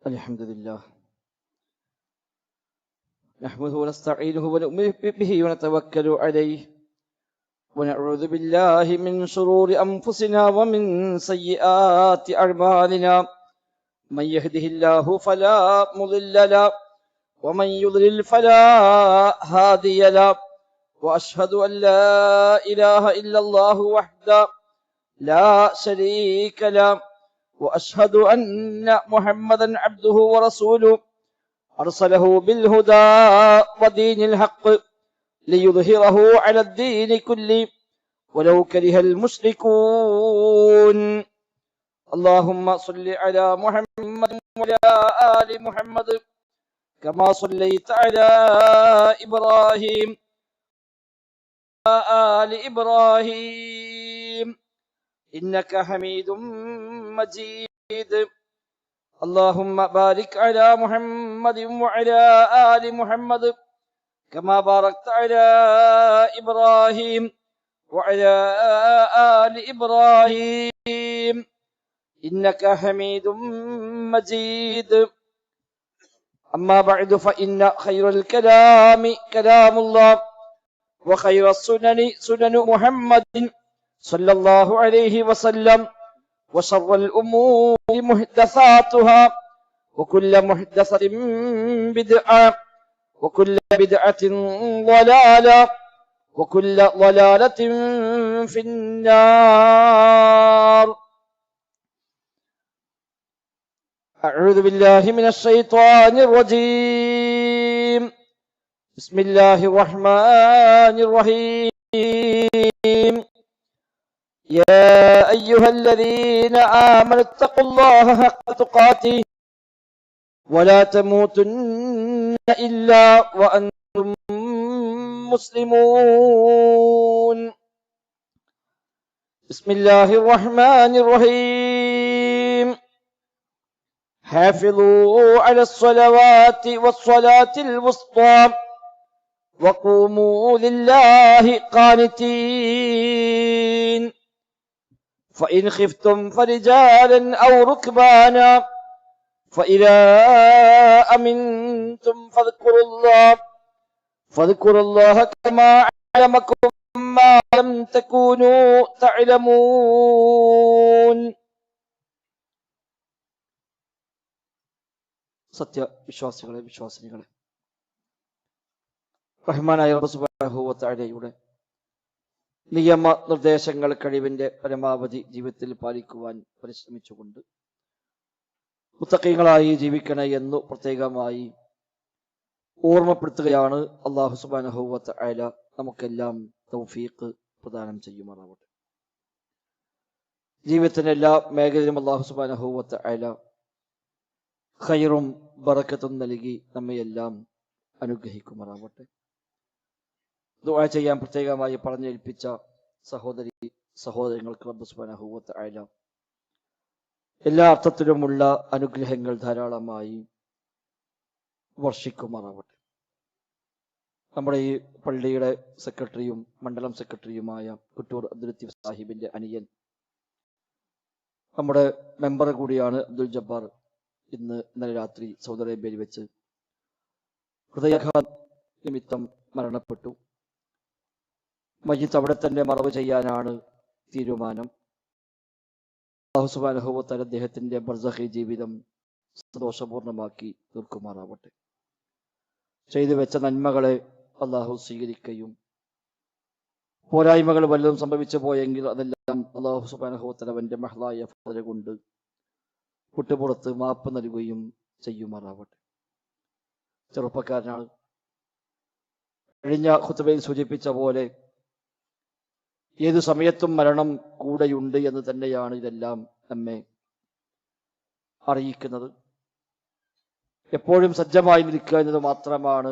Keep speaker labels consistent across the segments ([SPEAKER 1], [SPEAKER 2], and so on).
[SPEAKER 1] الحمد لله نحمده ونستعينه ونؤمن به ونتوكل عليه ونعوذ بالله من شرور أنفسنا ومن سيئات أعمالنا من يهده الله فلا مضل له ومن يضلل فلا هادي له وأشهد أن لا إله إلا الله وحده لا شريك له وأشهد أن محمدا عبده ورسوله أرسله بالهدى ودين الحق ليظهره على الدين كله ولو كره المشركون اللهم صل على محمد وعلى آل محمد كما صليت على إبراهيم وعلى آل إبراهيم إنك حميد مجيد اللهم بارك على محمد وعلى آل محمد كما باركت على إبراهيم وعلى آل إبراهيم إنك حميد مجيد أما بعد فإن خير الكلام كلام الله وخير السنن سنن محمد صلى الله عليه وسلم وشر الأمور محدثاتها وكل محدثة بدعة وكل بدعة ضلالة وكل ضلالة في النار أعوذ بالله من الشيطان الرجيم بسم الله الرحمن الرحيم يا أيها الذين آمنوا اتقوا الله حق تقاته ولا تموتن إلا وأنتم مسلمون بسم الله الرحمن الرحيم حافظوا على الصلوات والصلاة الوسطى وقوموا لله قانتين فإن خفتم فرجالا أو ركبانا فإذا أمنتم فاذكروا الله كما علمكم ما لم تكونوا تعلمون സത്യവിശ്വാസികളെ വിശ്വാസിനികളെ, റഹ്മാനായ റബ്ബ് സുബ്ഹാനഹു വ തആലയുടെ നിയമ നിർദ്ദേശങ്ങൾ കഴിവിന്റെ പരമാവധി ജീവിതത്തിൽ പാലിക്കുവാൻ പരിശ്രമിച്ചുകൊണ്ട് മുത്തഖീങ്ങളായി ജീവിക്കണേ എന്നു പ്രത്യേകമായി ഓർമ്മപ്പെടുത്തുകയാണ്. അല്ലാഹു സുബ്ഹാനഹു വ തആല നമുക്കെല്ലാം തൗഫീഖ് പ്രദാനം ചെയ്യുമാറാവട്ടെ. ജീവിതത്തിന്റെ എല്ലാ മേഖലയിലും അല്ലാഹു സുബ്ഹാനഹു വ തആല ഖൈറും ബറക്കത്തും നൽകി നമ്മയെല്ലാം അനുഗ്രഹിക്കുമാറാവട്ടെ. ദുആ ചെയ്യാൻ പ്രത്യേകമായി പറഞ്ഞേൽപ്പിച്ച സഹോദരങ്ങൾക്ക് റബ്ബ് സുബ്ഹാനഹു വ തആല എല്ലാ അർത്ഥത്തിലുമുള്ള അനുഗ്രഹങ്ങൾ ധാരാളമായി വർഷിക്കുമാറാവട്ടെ. നമ്മുടെ ഈ പള്ളിയുടെ സെക്രട്ടറിയും മണ്ഡലം സെക്രട്ടറിയുമായ കുട്ടൂർ അബ്ദുൽ ലത്തീഫ് സാഹിബിന്റെ അനിയൻ, നമ്മുടെ മെമ്പർ കൂടിയാണ് അബ്ദുൽ ജബ്ബാർ, ഇന്നലെ രാത്രി സൗദി അറേബ്യയിൽ വെച്ച് ഹൃദയാഘാത നിമിത്തം മരണപ്പെട്ടു. മയ്യിത്ത് അവിടെ തന്നെ മറവ് ചെയ്യാനാണ് തീരുമാനം. അല്ലാഹു സുബ്ഹാനഹു വ തആല അദ്ദേഹത്തിന്റെ ബർസഖി ജീവിതം സന്തോഷപൂർണ്ണമാക്കി തീർക്കുമാറാവട്ടെ. ചെയ്തു വെച്ച നന്മകളെ അല്ലാഹു സ്വീകരിക്കുകയും പോരായ്മകൾ വല്ലതും സംഭവിച്ചു പോയെങ്കിൽ അതെല്ലാം അല്ലാഹു സുബ്ഹാനഹു വ തആല അവന്റെ മഹ്ലായ ഫദ്ൽ കൊണ്ട് കുട്ടുപുറത്ത് മാപ്പ് നൽകുകയും ചെയ്യുമാറാവട്ടെ. ചെറുപ്പക്കാരനാണ്. കഴിഞ്ഞ ഖുത്ബയിൽ സൂചിപ്പിച്ച പോലെ ഏതു സമയത്തും മരണം കൂടെയുണ്ട് എന്ന് തന്നെയാണ് ഇതെല്ലാം നമ്മെ അറിയിക്കുന്നത്. എപ്പോഴും സജ്ജമായി നിൽക്കുക എന്നത് മാത്രമാണ്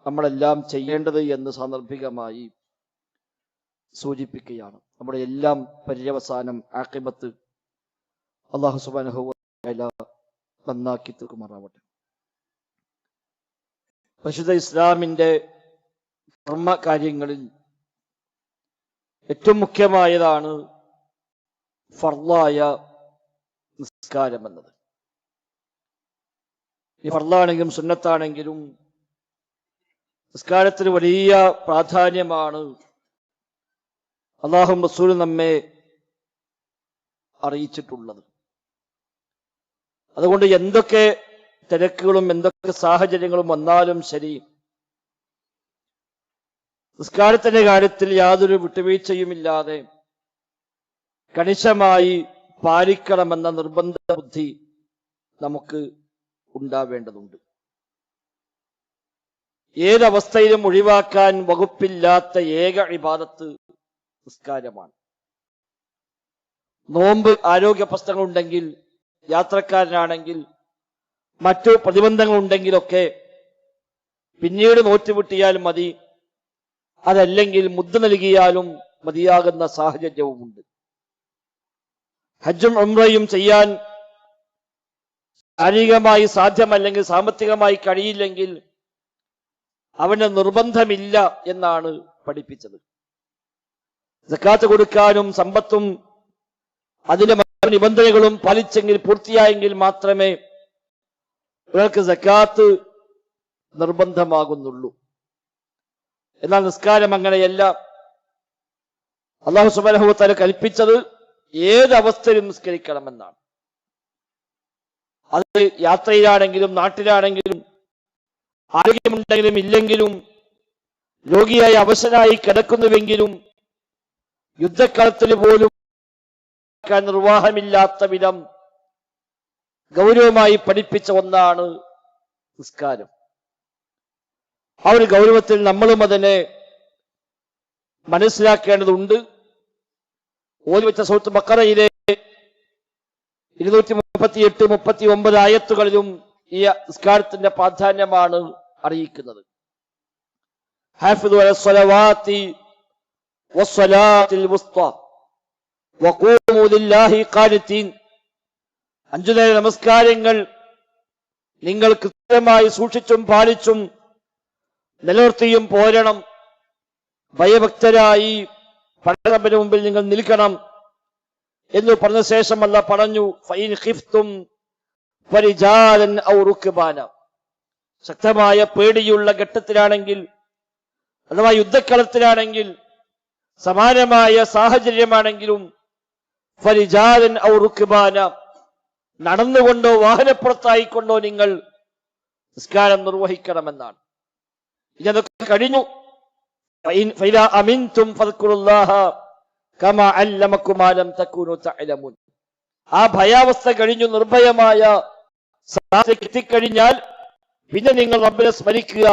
[SPEAKER 1] നമ്മളെല്ലാം ചെയ്യേണ്ടത് എന്ന് സാന്ദർഭികമായി സൂചിപ്പിക്കുകയാണ്. നമ്മുടെ എല്ലാം പര്യവസാനം ആഖിബത്ത് അല്ലാഹു സുബ്ഹാനഹു വ തആല നന്നാക്കി തീർക്കുമാറാവട്ടെ. പരിശുദ്ധ ഇസ്ലാമിന്റെ കർമ്മ കാര്യങ്ങളിൽ ഏറ്റവും മുഖ്യമായതാണ് ഫർളായ നിസ്കാരം എന്നത്. ഈ ഫർളാണെങ്കിലും സുന്നത്താണെങ്കിലും നിസ്കാരത്തിന് വലിയ പ്രാധാന്യമാണ് അല്ലാഹുവും റസൂലും നമ്മെ അറിയിച്ചിട്ടുള്ളത്. അതുകൊണ്ട് എന്തൊക്കെ തിരക്കുകളും എന്തൊക്കെ സാഹചര്യങ്ങളും വന്നാലും ശരി, നിസ്കാരത്തിന്റെ കാര്യത്തിൽ യാതൊരു വിട്ടുവീഴ്ചയുമില്ലാതെ കണിശമായി പാലിക്കണമെന്ന നിർബന്ധ ബുദ്ധി നമുക്ക് ഉണ്ടാവേണ്ടതുണ്ട്. ഏതവസ്ഥയിലും ഒഴിവാക്കാൻ വകുപ്പില്ലാത്ത ഏക ഇബാദത്ത് നിസ്കാരമാണ്. നോമ്പ്, ആരോഗ്യ പ്രശ്നങ്ങളുണ്ടെങ്കിൽ, യാത്രക്കാരനാണെങ്കിൽ, മറ്റു പ്രതിബന്ധങ്ങളുണ്ടെങ്കിലൊക്കെ പിന്നീട് നോറ്റുവിട്ടിയാൽ മതി, അതല്ലെങ്കിൽ മുദ്ദ നൽകിയാലും മതിയാകുന്ന സാഹചര്യവുമുണ്ട്. ഹജ്ജും ഉംറയും ചെയ്യാൻ ശാരീരികമായി സാധ്യമല്ലെങ്കിൽ സാമ്പത്തികമായി കഴിയില്ലെങ്കിൽ അവന് നിർബന്ധമില്ല എന്നാണ് പഠിപ്പിച്ചത്. സക്കാത്ത് കൊടുക്കാനും സമ്പത്തും അതിന്റെ നിബന്ധനകളും പാലിച്ചെങ്കിൽ, പൂർത്തിയായെങ്കിൽ മാത്രമേ ഒരാൾക്ക് സക്കാത്ത് നിർബന്ധമാകുന്നുള്ളൂ. എന്നാൽ നിസ്കാരം അങ്ങനെയല്ല. അല്ലാഹു സുബ്ഹാനഹു വ തആല കൽപ്പിച്ചത് ഏത് അവസ്ഥയിലും നിസ്കരിക്കണമെന്നാണ്. അത് യാത്രയിലാണെങ്കിലും നാട്ടിലാണെങ്കിലും, ആരോഗ്യമുണ്ടെങ്കിലും ഇല്ലെങ്കിലും, രോഗിയായി അവശനായി കിടക്കുന്നുവെങ്കിലും, യുദ്ധക്കാലത്തിൽ പോലും നിർവാഹമില്ലാത്ത വിധം ഗൗരവമായി പഠിപ്പിച്ച ഒന്നാണ് നിസ്കാരം. ആ ഒരു ഗൗരവത്തിൽ നമ്മളും അതിനെ മനസ്സിലാക്കേണ്ടതുണ്ട്. ഓതി വെച്ച സൂറത്ത് ബഖറയിലെ 238, 39 ആയത്തുകളിലും ഈ നിസ്കാരത്തിന്റെ പ്രാധാന്യമാണ് അറിയിക്കുന്നത്. ഹാഫിദു അലസ്സലവാതി വസ്സലാത്തിൽ വുസ്ത വഖൂമു ലില്ലാഹി ഖാനിതീൻ. 5 നേര നമസ്കാരങ്ങൾ നിങ്ങൾ കൃത്യമായി സൂക്ഷിച്ചും പാലിച്ചും നിലനിർത്തിയും പോരണം. ഭയഭക്തരായി പടരബിന് മുമ്പിൽ നിങ്ങൾ നിൽക്കണം എന്ന് പറഞ്ഞ ശേഷം അല്ലാഹു പറഞ്ഞു, ഫൈൻ ഖിഫ്തും ഫരിജാലൻ ഔ റുക്ബാന. ശക്തമായ പേടിയുള്ള ഘട്ടത്തിലാണെങ്കിൽ, അഥവാ യുദ്ധക്കളത്തിലാണെങ്കിൽ, സമാനമായ സാഹചര്യമാണെങ്കിലും ഫരിജാലൻ ഔ റുക്ബാന, നടന്നുകൊണ്ടോ വാഹനപ്പുറത്തായിക്കൊണ്ടോ നിങ്ങൾ നിസ്കാരം നിർവഹിക്കണമെന്നാണ്. ഇതൊക്കെ കഴിഞ്ഞു. ഫൈദാ അമിൻതും ഫദ്കുറുല്ലാഹ കമാ അല്ലമകും മാ ലം തകൂനു തഅലമുൻ. ആ ഭയാവസ്ഥ കഴിഞ്ഞു, നിർഭയമായ സാഹചര്യത്തിൽ എത്തിക്കഴിഞ്ഞാൽ പിന്നെ നിങ്ങൾ റബ്ബിനെ സ്മരിക്കുക,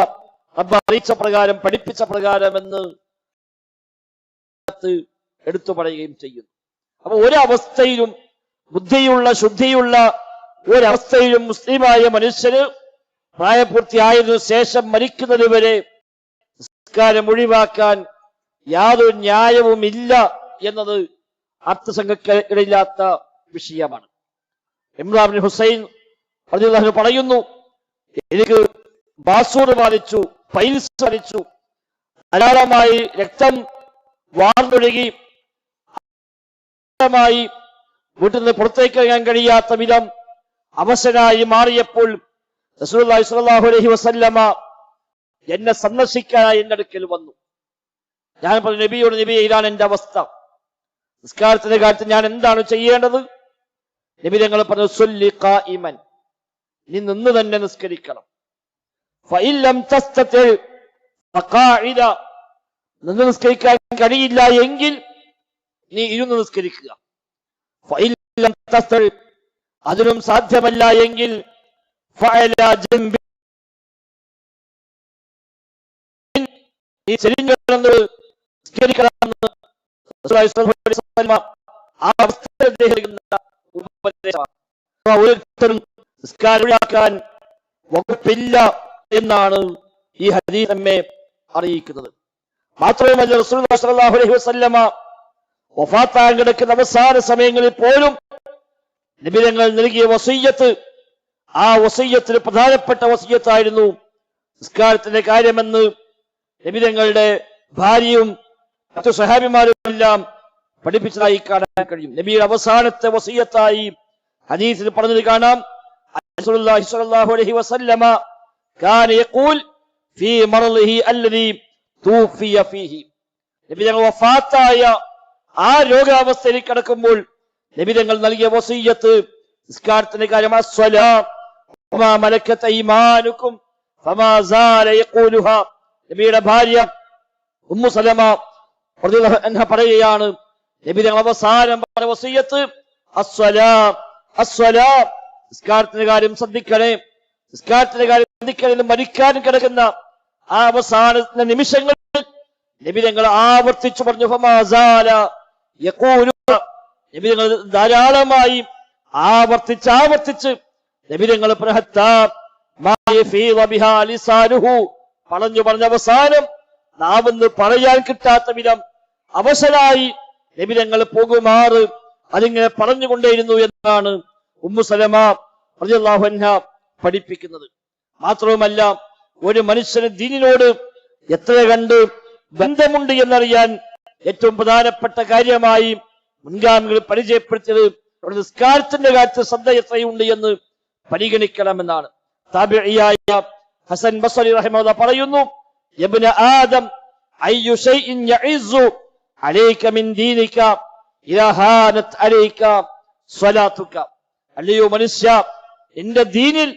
[SPEAKER 1] റബ്ബ് അറിയിച്ച പ്രകാരം, പഠിപ്പിച്ച പ്രകാരം എന്ന് എടുത്തു പറയുകയും ചെയ്യുന്നു. അപ്പൊ ഒരവസ്ഥയിലും ബുദ്ധിയുള്ള, ശുദ്ധിയുള്ള ഒരവസ്ഥയിലും മുസ്ലിമായ മനുഷ്യന് പ്രായപൂർത്തിയായതിനു ശേഷം മരിക്കുന്നത് വരെ നിസ്കാരം ഒഴിവാക്കാൻ യാതൊരു ന്യായവുമില്ല എന്നത് അർത്ഥസംഖ്യയില്ലാത്ത വിഷയമാണ്. ഇമ്രാൻ ബിൻ ഹുസൈൻ റളിയല്ലാഹു അൻഹു പറയുന്നു, എനിക്ക് ബാസൂർ ബാധിച്ചു, പൈൽസ് ബാധിച്ചു, ധാരാളമായി രക്തം വാർന്നൊഴുകി വീട്ടിൽ നിന്ന് പുറത്തേക്ക് ഇറങ്ങാൻ കഴിയാത്ത വിധം അവശനായി മാറിയപ്പോൾ റസൂലുള്ളാഹി സ്വല്ലല്ലാഹു അലൈഹി വസല്ലമ എന്നെ സന്ദർശിക്കാനായി എന്റെ അടുക്കൽ വന്നു. ഞാൻ പറഞ്ഞു, നബിയോട്, നബിയെ, ഇതാണ് എന്റെ അവസ്ഥ, നിസ്കാരത്തിന്റെ കാര്യത്തിൽ ഞാൻ എന്താണ് ചെയ്യേണ്ടത്? നബി തങ്ങൾ പറഞ്ഞു, സ്വല്ലി ഖായിമൻ, നീ നിന്ന് തന്നെ നിസ്കരിക്കണം. ഫഇൻ ലം തസ്തതി ഫഖാഇദ, നിന്ന് നിസ്കരിക്കാൻ കഴിയില്ല എങ്കിൽ നീ ഇരുന്ന് നിസ്കരിക്കുക. ഫഇൻ ലം തസ്തതി, അതിനും സാധ്യമല്ല എങ്കിൽ ഫഅലാ ജംബി, നീ ചെരിഞ്ഞു കിടന്ന് നിസ്കരിക്കണമെന്ന് റസൂലുള്ളാഹി സ്വല്ലല്ലാഹു അലൈഹി വസല്ലം ആ അവസ്ഥയിൽ നൽകുന്ന ഉപദേശമാണ്. ഒരിക്കലും നിസ്കാരം ഒഴിവാക്കാൻ വകുപ്പില്ല എന്നാണ് ഈ ഹദീസ് നമ്മെ അറിയിക്കുന്നത്. മാത്രമല്ല റസൂലുള്ളാഹി സ്വല്ലല്ലാഹു അലൈഹി വസല്ലമ വഫാത്താൻ കിടക്കുന്ന അവസാന സമയങ്ങളിൽ പോലും നബി തങ്ങൾ നൽകിയ വസിയ്യത്ത്, ആ വസിയ്യത്തിൽ പ്രധാനപ്പെട്ട വസിയ്യത്തായിരുന്നു നിസ്കാരത്തിന്റെ കാര്യമെന്ന് നബി തങ്ങളുടെ ഭാര്യയും മറ്റു സഹാബിമാരും എല്ലാം പഠിപ്പിച്ചതായി കാണാൻ കഴിയും. നബിയുടെ അവസാനത്തെ വസിയ്യത്തായി ഹദീസിൽ പറഞ്ഞത് കാണാം, റസൂലുള്ളാഹി സ്വല്ലല്ലാഹു അലൈഹി വസല്ലമ കാന യഖൂൽ ഫീ മർളിഹി അല്ലദീ തൂഫിയ ഫീഹി. നബി തങ്ങൾ വഫാത്തായ ആ രോഗാവസ്ഥയിൽ കിടക്കുമ്പോൾ നബി തങ്ങൾ നൽകിയ വസിയ്യത്ത് നിസ്കാരത്തിന്റെ കാര്യം അസ്സലാം വമാ മലക്കത ഈമാനുക്കും ഫമാ സാല യഖൂലുഹാ. നബിയുടെ ഭാര്യ ഉമ്മു സലമ റളിയല്ലാഹു അൻഹ പറയുകയാണ്, നബി തങ്ങൾ അവസാനം പറഞ്ഞ വസിയ്യത്ത് അസ്സലാം അസ്സലാം, നിസ്കാരത്തിന്റെ കാര്യം ശ്രദ്ധിക്കണേ, നിസ്കാരത്തിന്റെ കാര്യം ശ്രദ്ധിക്കണേ. മരിക്കാൻ കിടക്കുന്ന ആ അവസാന നിമിഷങ്ങളിൽ നബി തങ്ങൾ ആവർത്തിച്ചു പറഞ്ഞു ഫമാ സാല യഖൂലുഹാ. നബി തങ്ങൾ ധാരാളമായി ആവർത്തിച്ച് നബി തങ്ങൾ പറഞ്ഞ അവസാനം നാവെന്ന് പറയാൻ കിട്ടാത്ത വിധം അവശനായി നബി തങ്ങൾ പോകുമാറ് അതിങ്ങനെ പറഞ്ഞുകൊണ്ടേയിരുന്നു എന്നാണ് ഉമ്മു സലമ റളിയല്ലാഹു അൻഹ പഠിപ്പിക്കുന്നത്. മാത്രവുമല്ല, ഒരു മനുഷ്യന് ദീനിനോട് എത്ര കണ്ട് ബന്ധമുണ്ട് എന്നറിയാൻ ഏറ്റവും പ്രധാനപ്പെട്ട കാര്യമായി മുൻഗാമികൾ പരിചയപ്പെടുത്തിയത് നിസ്കാരത്തിന്റെ കാര്യത്തിൽ ശ്രദ്ധ എത്രയുണ്ട് എന്ന് പരിഗണിക്കണമെന്നാണ്. താബിഈയായ ഹസൻ ബസ്രി റഹിമഹുല്ലാഹ് പറയുന്നു, യബ്ന ആദം അയ്യു ശൈഇൻ യഇസ്സു അലൈക മിൻ ദീനിക ഇദാ ഹാനത് അലൈക സ്വലാത്തുക. അല്ലയോ മനുഷ്യ, നിന്റെ ദീനിൽ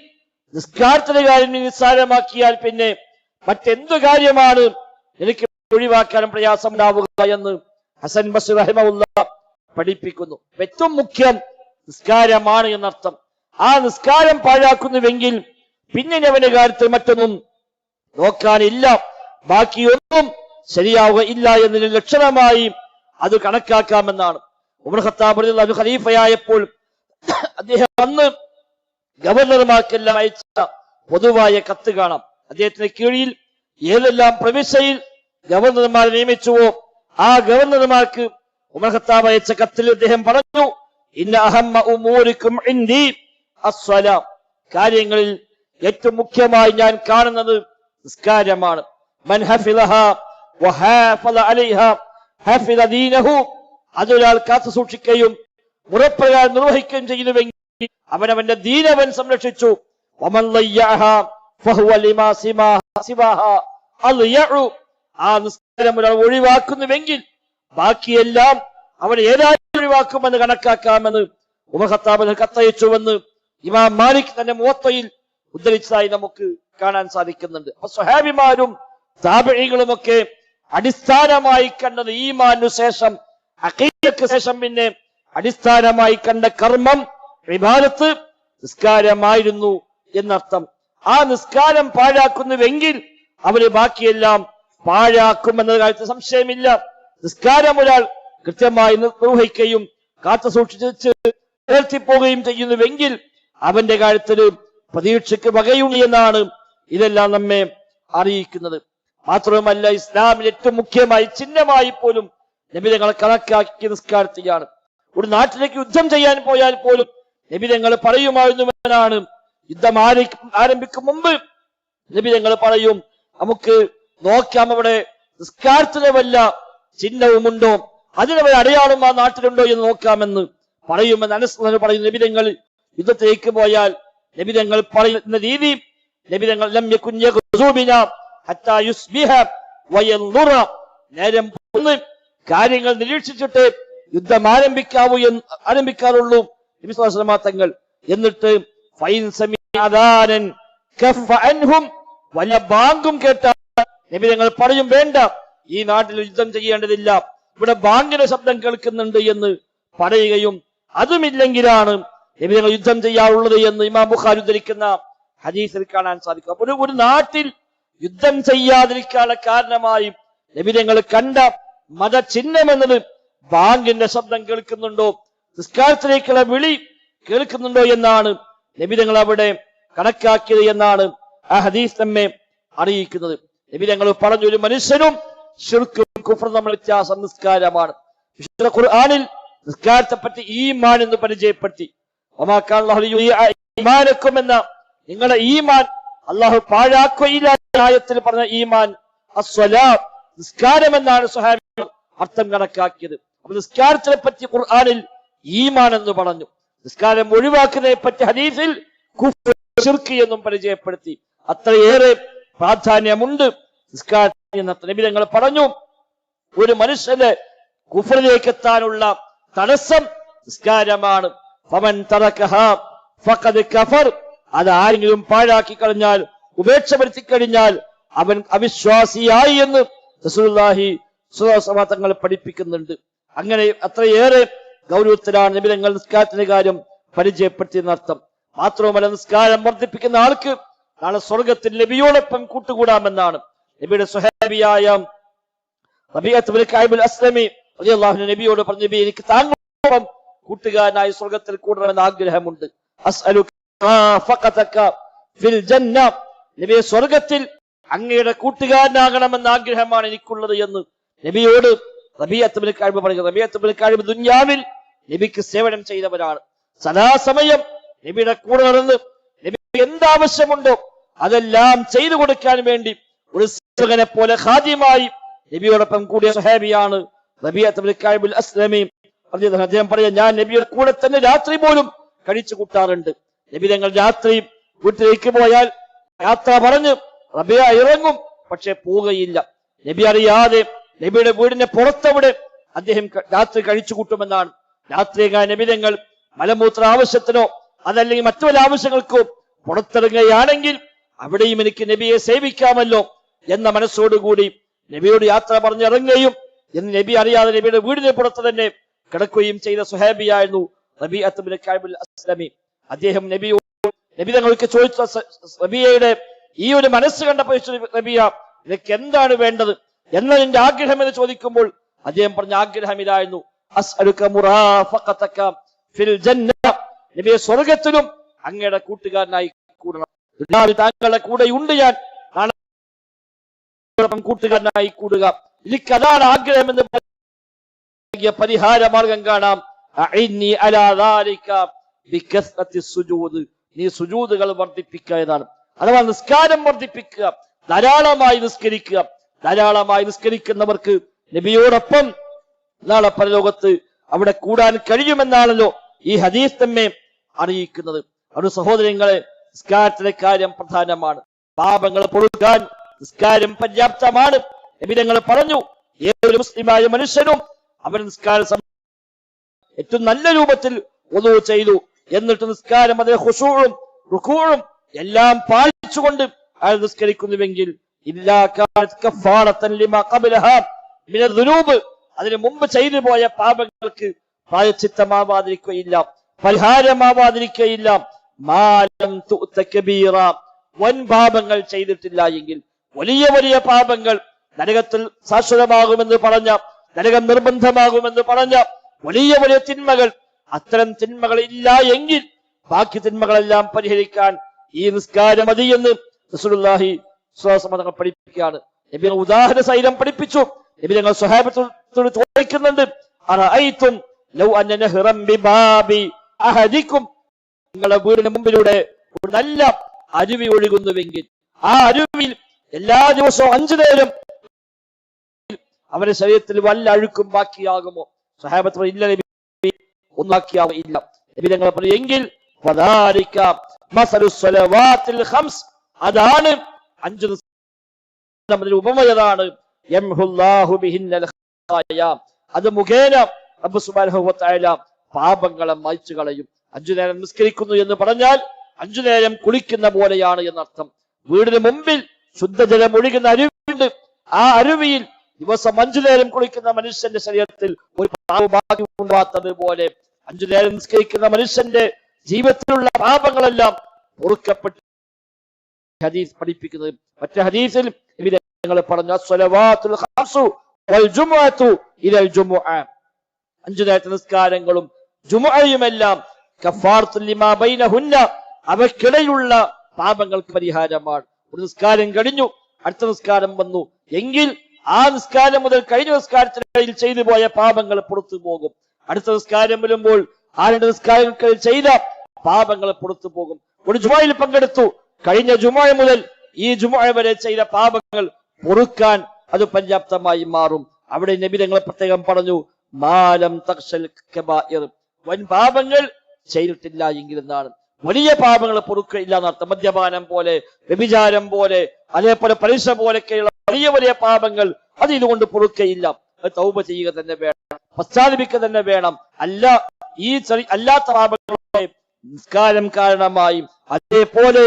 [SPEAKER 1] നിസ്കാരത്തിന്റെ കാര്യം നിസ്സാരമാക്കിയാൽ പിന്നെ മറ്റെന്തു കാര്യമാണ് എനിക്ക് ഒഴിവാക്കാൻ പ്രയാസമുണ്ടാവുക എന്ന് ഹസൻ ബസ്രി റഹിമഹുല്ലാഹ് പഠിപ്പിക്കുന്നു. ഏറ്റവും മുഖ്യം നിസ്കാരമാണ് എന്നർത്ഥം. ആ നിസ്കാരം പാഴാക്കുന്നുവെങ്കിൽ പിന്നെ അവന്റെ കാര്യത്തിൽ മറ്റൊന്നും നോക്കാനില്ല, ബാക്കിയൊന്നും ശരിയാവുക ഇല്ല എന്നതിന് ലക്ഷണമായി അത് കണക്കാക്കാമെന്നാണ്. ഉമർ ഖത്താബ് റളിയല്ലാഹു അൻഹു ഖലീഫയായപ്പോൾ അദ്ദേഹം അന്ന് ഗവർണർമാർക്കെല്ലാം അയച്ച പൊതുവായ കത്ത് കാണാം. അദ്ദേഹത്തിന് കീഴിൽ ഏതെല്ലാം പ്രവിശ്യയിൽ ഗവർണർമാരെ നിയമിച്ചുവോ ആ ഗവർണർമാർക്ക് ഉമർ ഖത്താബ് അയച്ച കത്തിൽ അദ്ദേഹം പറഞ്ഞു, ഇന്ന അഹമ്മ ഉമൂരിക്കും ഇൻദി അസ്സലാം, കാര്യങ്ങളിൽ ഏറ്റവും മുഖ്യമായി ഞാൻ കാണുന്നത് നിസ്കാരമാണ്. മൻ ഹഫിളഹാ വഹാഫള അലൈഹാ ഹഫിള ദീനഹു, അതൊരാൾ കാത്തു സൂക്ഷിക്കുകയും മുറപ്രകാരം നിർവഹിക്കുകയും ചെയ്യുന്നുവെങ്കിൽ അവനവന്റെ ദീനവൻ സംരക്ഷിച്ചു. വമൻ ലയ്യഹാ ഫഹുവ ലിമാ സിവാഹാ അൽയഉ, ആ നിസ്കാരം ഒരാൾ ഒഴിവാക്കുന്നുവെങ്കിൽ ബാക്കിയെല്ലാം അവൻ ഏതായാലും ഒഴിവാക്കുമെന്ന് കണക്കാക്കാമെന്ന് ഉമർ ഖത്താബ് കത്തയച്ചുവെന്ന് ഇമാം മാലിക് തന്നെ മുവത്തയിൽ ഉദ്ധരിച്ചതായി നമുക്ക് കാണാൻ സാധിക്കുന്നുണ്ട്. അപ്പൊ സ്വഹാബിമാരും താബിഈകളും ഒക്കെ അടിസ്ഥാനമായി കണ്ടത് ഈമാനു ശേഷം അഖീദക്ക് ശേഷം പിന്നെ അടിസ്ഥാനമായി കണ്ട കർമ്മം ഇബാദത്ത് നിസ്കാരമായിരുന്നു എന്നർത്ഥം. ആ നിസ്കാരം പാഴാക്കുന്നുവെങ്കിൽ അവര് ബാക്കിയെല്ലാം പാഴാക്കുമെന്ന കാര്യത്തിൽ സംശയമില്ല. നിസ്കാരം ഒരാൾ കൃത്യമായി നിർവഹിക്കുകയും കാത്തു സൂക്ഷിച്ച് ഉയർത്തിപ്പോവുകയും ചെയ്യുന്നുവെങ്കിൽ അവന്റെ കാര്യത്തിൽ പ്രതീക്ഷയ്ക്ക് വകയുണ്ട് എന്നാണ് ഇതെല്ലാം നമ്മെ അറിയിക്കുന്നത്. മാത്രവുമല്ല, ഇസ്ലാമിൽ ഏറ്റവും മുഖ്യമായി ചിഹ്നമായി പോലും നബി തങ്ങൾ കണക്കാക്കിയ നിസ്കാരത്തെയാണ്. ഒരു നാട്ടിലേക്ക് യുദ്ധം ചെയ്യാൻ പോയാൽ പോലും നബി തങ്ങൾ പറയുമായിരുന്നുവെന്നാണ്. യുദ്ധം ആരംഭിക്കും മുമ്പ് നബി തങ്ങൾ പറയും, നമുക്ക് നോക്കാം അവിടെ നിസ്കാരത്തിന് വല്ല ചിഹ്നവുമുണ്ടോ, അതിനവരെ അടയാളം ആ നാട്ടിലുണ്ടോ എന്ന് നോക്കാമെന്ന് പറയുമെന്ന് അനസ് പറയുന്നു. നബി തങ്ങൾ യുദ്ധത്തിലേക്ക് പോയാൽ നബി തങ്ങൾ പറയുന്ന രീതി, നബി തങ്ങൾ ലം യകുൻ യഗ്സൂ ബിനാ ഹത്താ യുസ്ബിഹ വയൻദുറ, നേരം പോന്ന് കാര്യങ്ങൾ നിരീക്ഷിച്ചിട്ട് യുദ്ധം ആരംഭിക്കാറുള്ളൂ നബി സ്വല്ലല്ലാഹു അലൈഹി വസല്ലം തങ്ങൾ. എന്നിട്ട് ഫൈൻ സമീഅദാനൻ കഫ അൻഹും, വല്ല ബാങ്കും കേട്ടാൽ നബി തങ്ങൾ പറയും, വേണ്ട, ഈ നാട്ടിൽ യുദ്ധം ചെയ്യേണ്ടതില്ല, ഇവിടെ ബാങ്കിന്റെ ശബ്ദം കേൾക്കുന്നുണ്ട് എന്ന് പറയുകയും അതുമില്ലെങ്കിലാണ് നബി തങ്ങൾ യുദ്ധം ചെയ്യാറുള്ളത് എന്ന് ഇമാം ബുഖാരി ഉദ്ധരിക്കുന്ന ഹദീസിൽ കാണാൻ സാധിക്കും. ഒരു നാട്ടിൽ യുദ്ധം ചെയ്യാതിരിക്കാനുള്ള കാരണമായി നബി തങ്ങൾ കണ്ട മതചിഹ്നം എന്നത് ബാങ്കിന്റെ ശബ്ദം കേൾക്കുന്നുണ്ടോ, നിസ്കാരത്തിലേക്കുള്ള വിളി കേൾക്കുന്നുണ്ടോ എന്നാണ് നബി തങ്ങൾ അവിടെ കണക്കാക്കിയത് എന്നാണ് ആ ഹദീസ് നമ്മെ അറിയിക്കുന്നത്. നബി തങ്ങൾ പറഞ്ഞു, ഒരു മനുഷ്യനും ശിർക്കും കുഫ്റും തമ്മിൽ വ്യത്യാസം നിസ്കാരമാണ്. വിശുദ്ധ ഖുർആനിൽ നിസ്കാരത്തെ പറ്റി ഈമാൻ എന്ന് പരിചയപ്പെടുത്തി. ഈമാനക്കും എന്ന നിങ്ങളുടെ ഈമാൻ അള്ളാഹു പാഴാക്കുകയില്ല ആയത്തിൽ പറഞ്ഞ ഈമാൻ അസ്സലാത്ത് നിസ്കാരം എന്നാണ് സ്വഹാബികൾ അർത്ഥം കണക്കാക്കിയത്. അപ്പൊ നിസ്കാരത്തിനെ പറ്റി ഖുർആനിൽ ഈമാൻ എന്ന് പറഞ്ഞു. നിസ്കാരം ഒഴിവാക്കുന്നതിനെ പറ്റി ഹദീസിൽ കുഫ്ർ, ശിർക്ക് എന്നും പരിചയപ്പെടുത്തി. അത്രയേറെ പ്രാധാന്യമുണ്ട് നിസ്കാരത്തിന് എന്ന് നബി തങ്ങൾ പറഞ്ഞു. ഒരു മനുഷ്യന് കുഫറിലേക്ക് എത്താനുള്ള തടസ്സം നിസ്കാരമാണ്. ഫമൻ തറകഹാ ഫഖദ് കഫർ. അത് ആരെങ്കിലും പാഴാക്കി കളഞ്ഞാൽ, ഉപേക്ഷപ്പെടുത്തി കഴിഞ്ഞാൽ അവൻ അവിശ്വാസിയായി എന്ന് റസൂലുള്ളാഹി സ്വല്ലല്ലാഹു അലൈഹി വസല്ലം തങ്ങൾ പഠിപ്പിക്കുന്നുണ്ട്. അങ്ങനെ അത്രയേറെ ഗൗരവത്തിലാണ് നബി തങ്ങൾ നിസ്കാരത്തിന്റെ കാര്യം പരിചയപ്പെടുത്തിയെന്നർത്ഥം. മാത്രവുമല്ല, നിസ്കാരം വർദ്ധിപ്പിക്കുന്ന ആൾക്ക് നാളെ സ്വർഗത്തിൽ നബിയോടൊപ്പം കൂട്ടുകൂടാമെന്നാണ്. നബിയുടെ സ്വഹാബിയായ റബീഅത്ത് ബിൻ കഅബ് അൽ-അസ്ലമി റളിയല്ലാഹു അൻഹു നബിയോട് പറഞ്ഞു, നബി, എനിക്ക് താങ്കളോടൊപ്പം കൂട്ടുകാരനായി സ്വർഗത്തിൽ കൂടണമെന്ന് ആഗ്രഹമുണ്ട്. അസ്അലുക ഫഖതക ഫിൽ ജന്ന. നബിയെ, സ്വർഗത്തിൽ അങ്ങയുടെ കൂട്ടുകാരനാകണമെന്ന ആഗ്രഹമാണ് എനിക്കുള്ളത് എന്ന് നബിയോട് റബീഅത്ത് ബിൻ കഅബ് പറഞ്ഞു. റബീഅത്ത് ബിൻ കഅബ് ദുനിയാവിൽ നബിക്ക് സേവനം ചെയ്തവരാണ്. സദാസമയം നബിയുടെ കൂടെ നടന്ന് നബിക്ക് എന്താവശ്യമുണ്ടോ അതെല്ലാം ചെയ്തു കൊടുക്കാൻ വേണ്ടി ഒരു സേവകനെ പോലെ ഖാദിമായി നബിയോടൊപ്പം കൂടിയ സ്വഹാബിയാണ് റബീഅത്ത് ബിൻ കഅബ് അൽ-അസ്ലമി. അദ്ദേഹം പറയാ, ഞാൻ നബിയുടെ കൂടെ തന്നെ രാത്രി പോലും കഴിച്ചു കൂട്ടാറുണ്ട്. നബി തങ്ങൾ രാത്രി വീട്ടിലേക്ക് പോയാൽ യാത്ര പറഞ്ഞ് റബീഅ ഇറങ്ങും, പക്ഷെ പോവുകയില്ല. നബി അറിയാതെ നബിയുടെ വീടിന്റെ പുറത്തവിടെ അദ്ദേഹം രാത്രി കഴിച്ചു കൂട്ടുമെന്നാണ്. രാത്രി നബി തങ്ങൾ മലമൂത്ര ആവശ്യത്തിനോ അതല്ലെങ്കിൽ മറ്റു വല്ല ആവശ്യങ്ങൾക്കോ പുറത്തിറങ്ങുകയാണെങ്കിൽ അവിടെയും എനിക്ക് നബിയെ സേവിക്കാമല്ലോ എന്ന മനസ്സോടുകൂടി നബിയോട് യാത്ര പറഞ്ഞിറങ്ങുകയും എന്ന് നബി അറിയാതെ നബിയുടെ വീടിന് പുറത്ത് തന്നെ കിടക്കുകയും ചെയ്ത സ്വഹാബിയായിരുന്നു റബീഅത്ത് ബിൻ കഅബ് അൽ-അസ്ലമി. അദ്ദേഹം നബി തങ്ങൾക്ക് ചോദിച്ച റബീഅയുടെ ഈ ഒരു മനസ്സ് കണ്ടപ്പോൾ, റബീഅ, നിനക്ക് എന്താണ് വേണ്ടത്, എന്നതിന്റെ ആഗ്രഹം എന്ന് ചോദിക്കുമ്പോൾ അദ്ദേഹം പറഞ്ഞ ആഗ്രഹം ഇതായിരുന്നു, അസ്അലുക മുറാഫഖതക ഫിൽ ജന്ന. നബിയെ, സ്വർഗത്തിലും അങ്ങയുടെ കൂട്ടുകാരനായി കൂടണം. താങ്കളുടെ കൂടെയുണ്ട്, ഞാൻ കൂട്ടുകാരനായി കൂടുക, എനിക്കതാണ് ആഗ്രഹം എന്ന് പരിഹാര മാർഗം കാണാം. നീ സുജൂദുകൾ വർദ്ധിപ്പിക്കുക എന്നാണ്. അഥവാ നിസ്കാരം വർദ്ധിപ്പിക്കുക, ധാരാളമായി നിസ്കരിക്കുക. ധാരാളമായി നിസ്കരിക്കുന്നവർക്ക് നബിയോടൊപ്പം നാളെ പരലോകത്ത് അവിടെ കൂടാൻ കഴിയുമെന്നാണല്ലോ ഈ ഹദീസ് നമ്മെ അറിയിക്കുന്നത്. ഒരു സഹോദരങ്ങളെ, നിസ്കാരത്തിലെ കാര്യം പ്രധാനമാണ്. പാപങ്ങൾ പൊറുക്കാൻ നിസ്കാരം പര്യാപ്തമാണ്. നബി തങ്ങൾ പറഞ്ഞു, ഏതൊരു മുസ്ലിമായ മനുഷ്യനും അവൻ നിസ്കാരം ഏറ്റവും നല്ല രൂപത്തിൽ വുളൂ ചെയ്തു, എന്നിട്ട് നിസ്കാരം അതിലെ ഖുശൂഉം റുകൂഉം എല്ലാം പാലിച്ചുകൊണ്ട് അയാൾ നിസ്കരിക്കുന്നുവെങ്കിൽ അതിനു മുമ്പ് ചെയ്തു പോയ പാപങ്ങൾക്ക് പ്രായശ്ചിത്തമാവാതിരിക്കുകയില്ല, പരിഹാരമാവാതിരിക്കുകയില്ല. വൻ പാപങ്ങൾ ചെയ്തിട്ടില്ല എങ്കിൽ, വലിയ വലിയ പാപങ്ങൾ, നരകത്തിൽ ശാശ്വതമാകുമെന്ന് പറഞ്ഞ, നരകം നിർബന്ധമാകുമെന്ന് പറഞ്ഞ വലിയ വലിയ തിന്മകൾ, അത്തരം തിന്മകൾ ഇല്ല എങ്കിൽ ബാക്കി തിന്മകളെല്ലാം പരിഹരിക്കാൻ ഈ നിസ്കാരം മതി എന്ന് റസൂലുള്ളാഹി സ്വല്ലല്ലാഹു അലൈഹി വസല്ലം പഠിപ്പിക്കുകയാണ്. നബി ഉദാഹരണ സഹിതം പഠിപ്പിച്ചു. നബി ഞങ്ങൾ സ്വഹാബത്തോട് ചോദിക്കുന്നുണ്ട്, അറഅയ്തും ലൗ അന്ന നഹ്റൻ ബിബാബി അഹദികും. നിങ്ങളുടെ വീടിന് മുമ്പിലൂടെ ഒരു നല്ല അരുവി ഒഴുകുന്നുവെങ്കിൽ ആ അരുവിയിൽ എല്ലാ ദിവസവും 5 നേരം അവരുടെ ശരീരത്തിൽ വല്ല അഴുക്കും ബാക്കിയാകുമോ? സ്വഹാബത്ത് ഇല്ല നബി, ഒന്നും ബാക്കിയാവില്ല. നബി ഞങ്ങൾ പറഞ്ഞു, എങ്കിൽ അതാണ് 5 ഉപമയതാണ്. അത് മുഖേന റബ്ബ് സുബ്ഹാനഹു വ തആല പാപങ്ങളെ മായ്ച്ചു കളയും. 5 നേരം നിസ്കരിക്കുന്നു എന്ന് പറഞ്ഞാൽ 5 നേരം കുളിക്കുന്ന പോലെയാണ് എന്നർത്ഥം. വീടിന് മുമ്പിൽ ശുദ്ധജലം ഒഴുകുന്ന അരുവിയുണ്ട്. ആ അരുവിയിൽ ദിവസം 5 നേരം കുളിക്കുന്ന മനുഷ്യന്റെ ശരീരത്തിൽ ഒരു പാപം ബാക്കി ഉണ്ടാകാത്തത് പോലെ 5 നേരം നിസ്കരിക്കുന്ന മനുഷ്യന്റെ ജീവിതത്തിലുള്ള പാപങ്ങളെല്ലാം പൊറുക്കപ്പെട്ട് ഹദീസ് പഠിപ്പിക്കുന്നത്. മറ്റേ ഹദീസിൽ ഞങ്ങൾ പറഞ്ഞു, സ്വലവാത്തുൽ ഖംസു വൽ ജുമുഅതു ഇലൽ ജുമുഅ. 5 നേരത്തെ നിസ്കാരങ്ങളും ജുമുഅയുമെല്ലാം കഫാറത്തുൽ ലിമാ ബൈനഹുന്ന, അവയ്ക്കിടയിലുള്ള പാപങ്ങൾക്ക് പരിഹാരമാണ്. ഒരു നിസ്കാരം കഴിഞ്ഞു, അടുത്ത നിസ്കാരം വന്നു എങ്കിൽ ആ നിസ്കാരം മുതൽ കഴിഞ്ഞ നിസ്കാരത്തിനിടയിൽ ചെയ്തു പോയ പാപങ്ങൾ പുറത്തു പോകും. അടുത്ത നിസ്കാരം വരുമ്പോൾ ആ 2 നിസ്കാരങ്ങളിൽ ചെയ്ത പാപങ്ങൾ പുറത്തു പോകും. ഒരു ജുമുഅയിൽ പങ്കെടുത്തു, കഴിഞ്ഞ ജുമുഅ മുതൽ ഈ ജുമുഅ വരെ ചെയ്ത പാപങ്ങൾ പൊറുക്കാൻ അത് പര്യാപ്തമായി മാറും. അവിടെ നബി തങ്ങൾ പ്രത്യേകം പറഞ്ഞു, മാലം തഖ്ശൽ കബായിർ, വൻ പാപങ്ങൾ ചെയ്തിട്ടില്ല എങ്കിൽ എന്നാണ്. വലിയ പാപങ്ങൾ പൊറുക്കയില്ല എന്നർത്ഥം. മദ്യപാനം പോലെ, വ്യഭിചാരം പോലെ, അതേപോലെ പലിശ പോലൊക്കെയുള്ള വലിയ വലിയ പാപങ്ങൾ അത് ഇതുകൊണ്ട് പൊറുക്കയില്ല. തൗബ ചെയ്യുക തന്നെ വേണം, പശ്ചാത്തപിക്കുക തന്നെ വേണം. ഈ അല്ലാത്ത പാപങ്ങളെ നിസ്കാരം കാരണമായും അതേപോലെ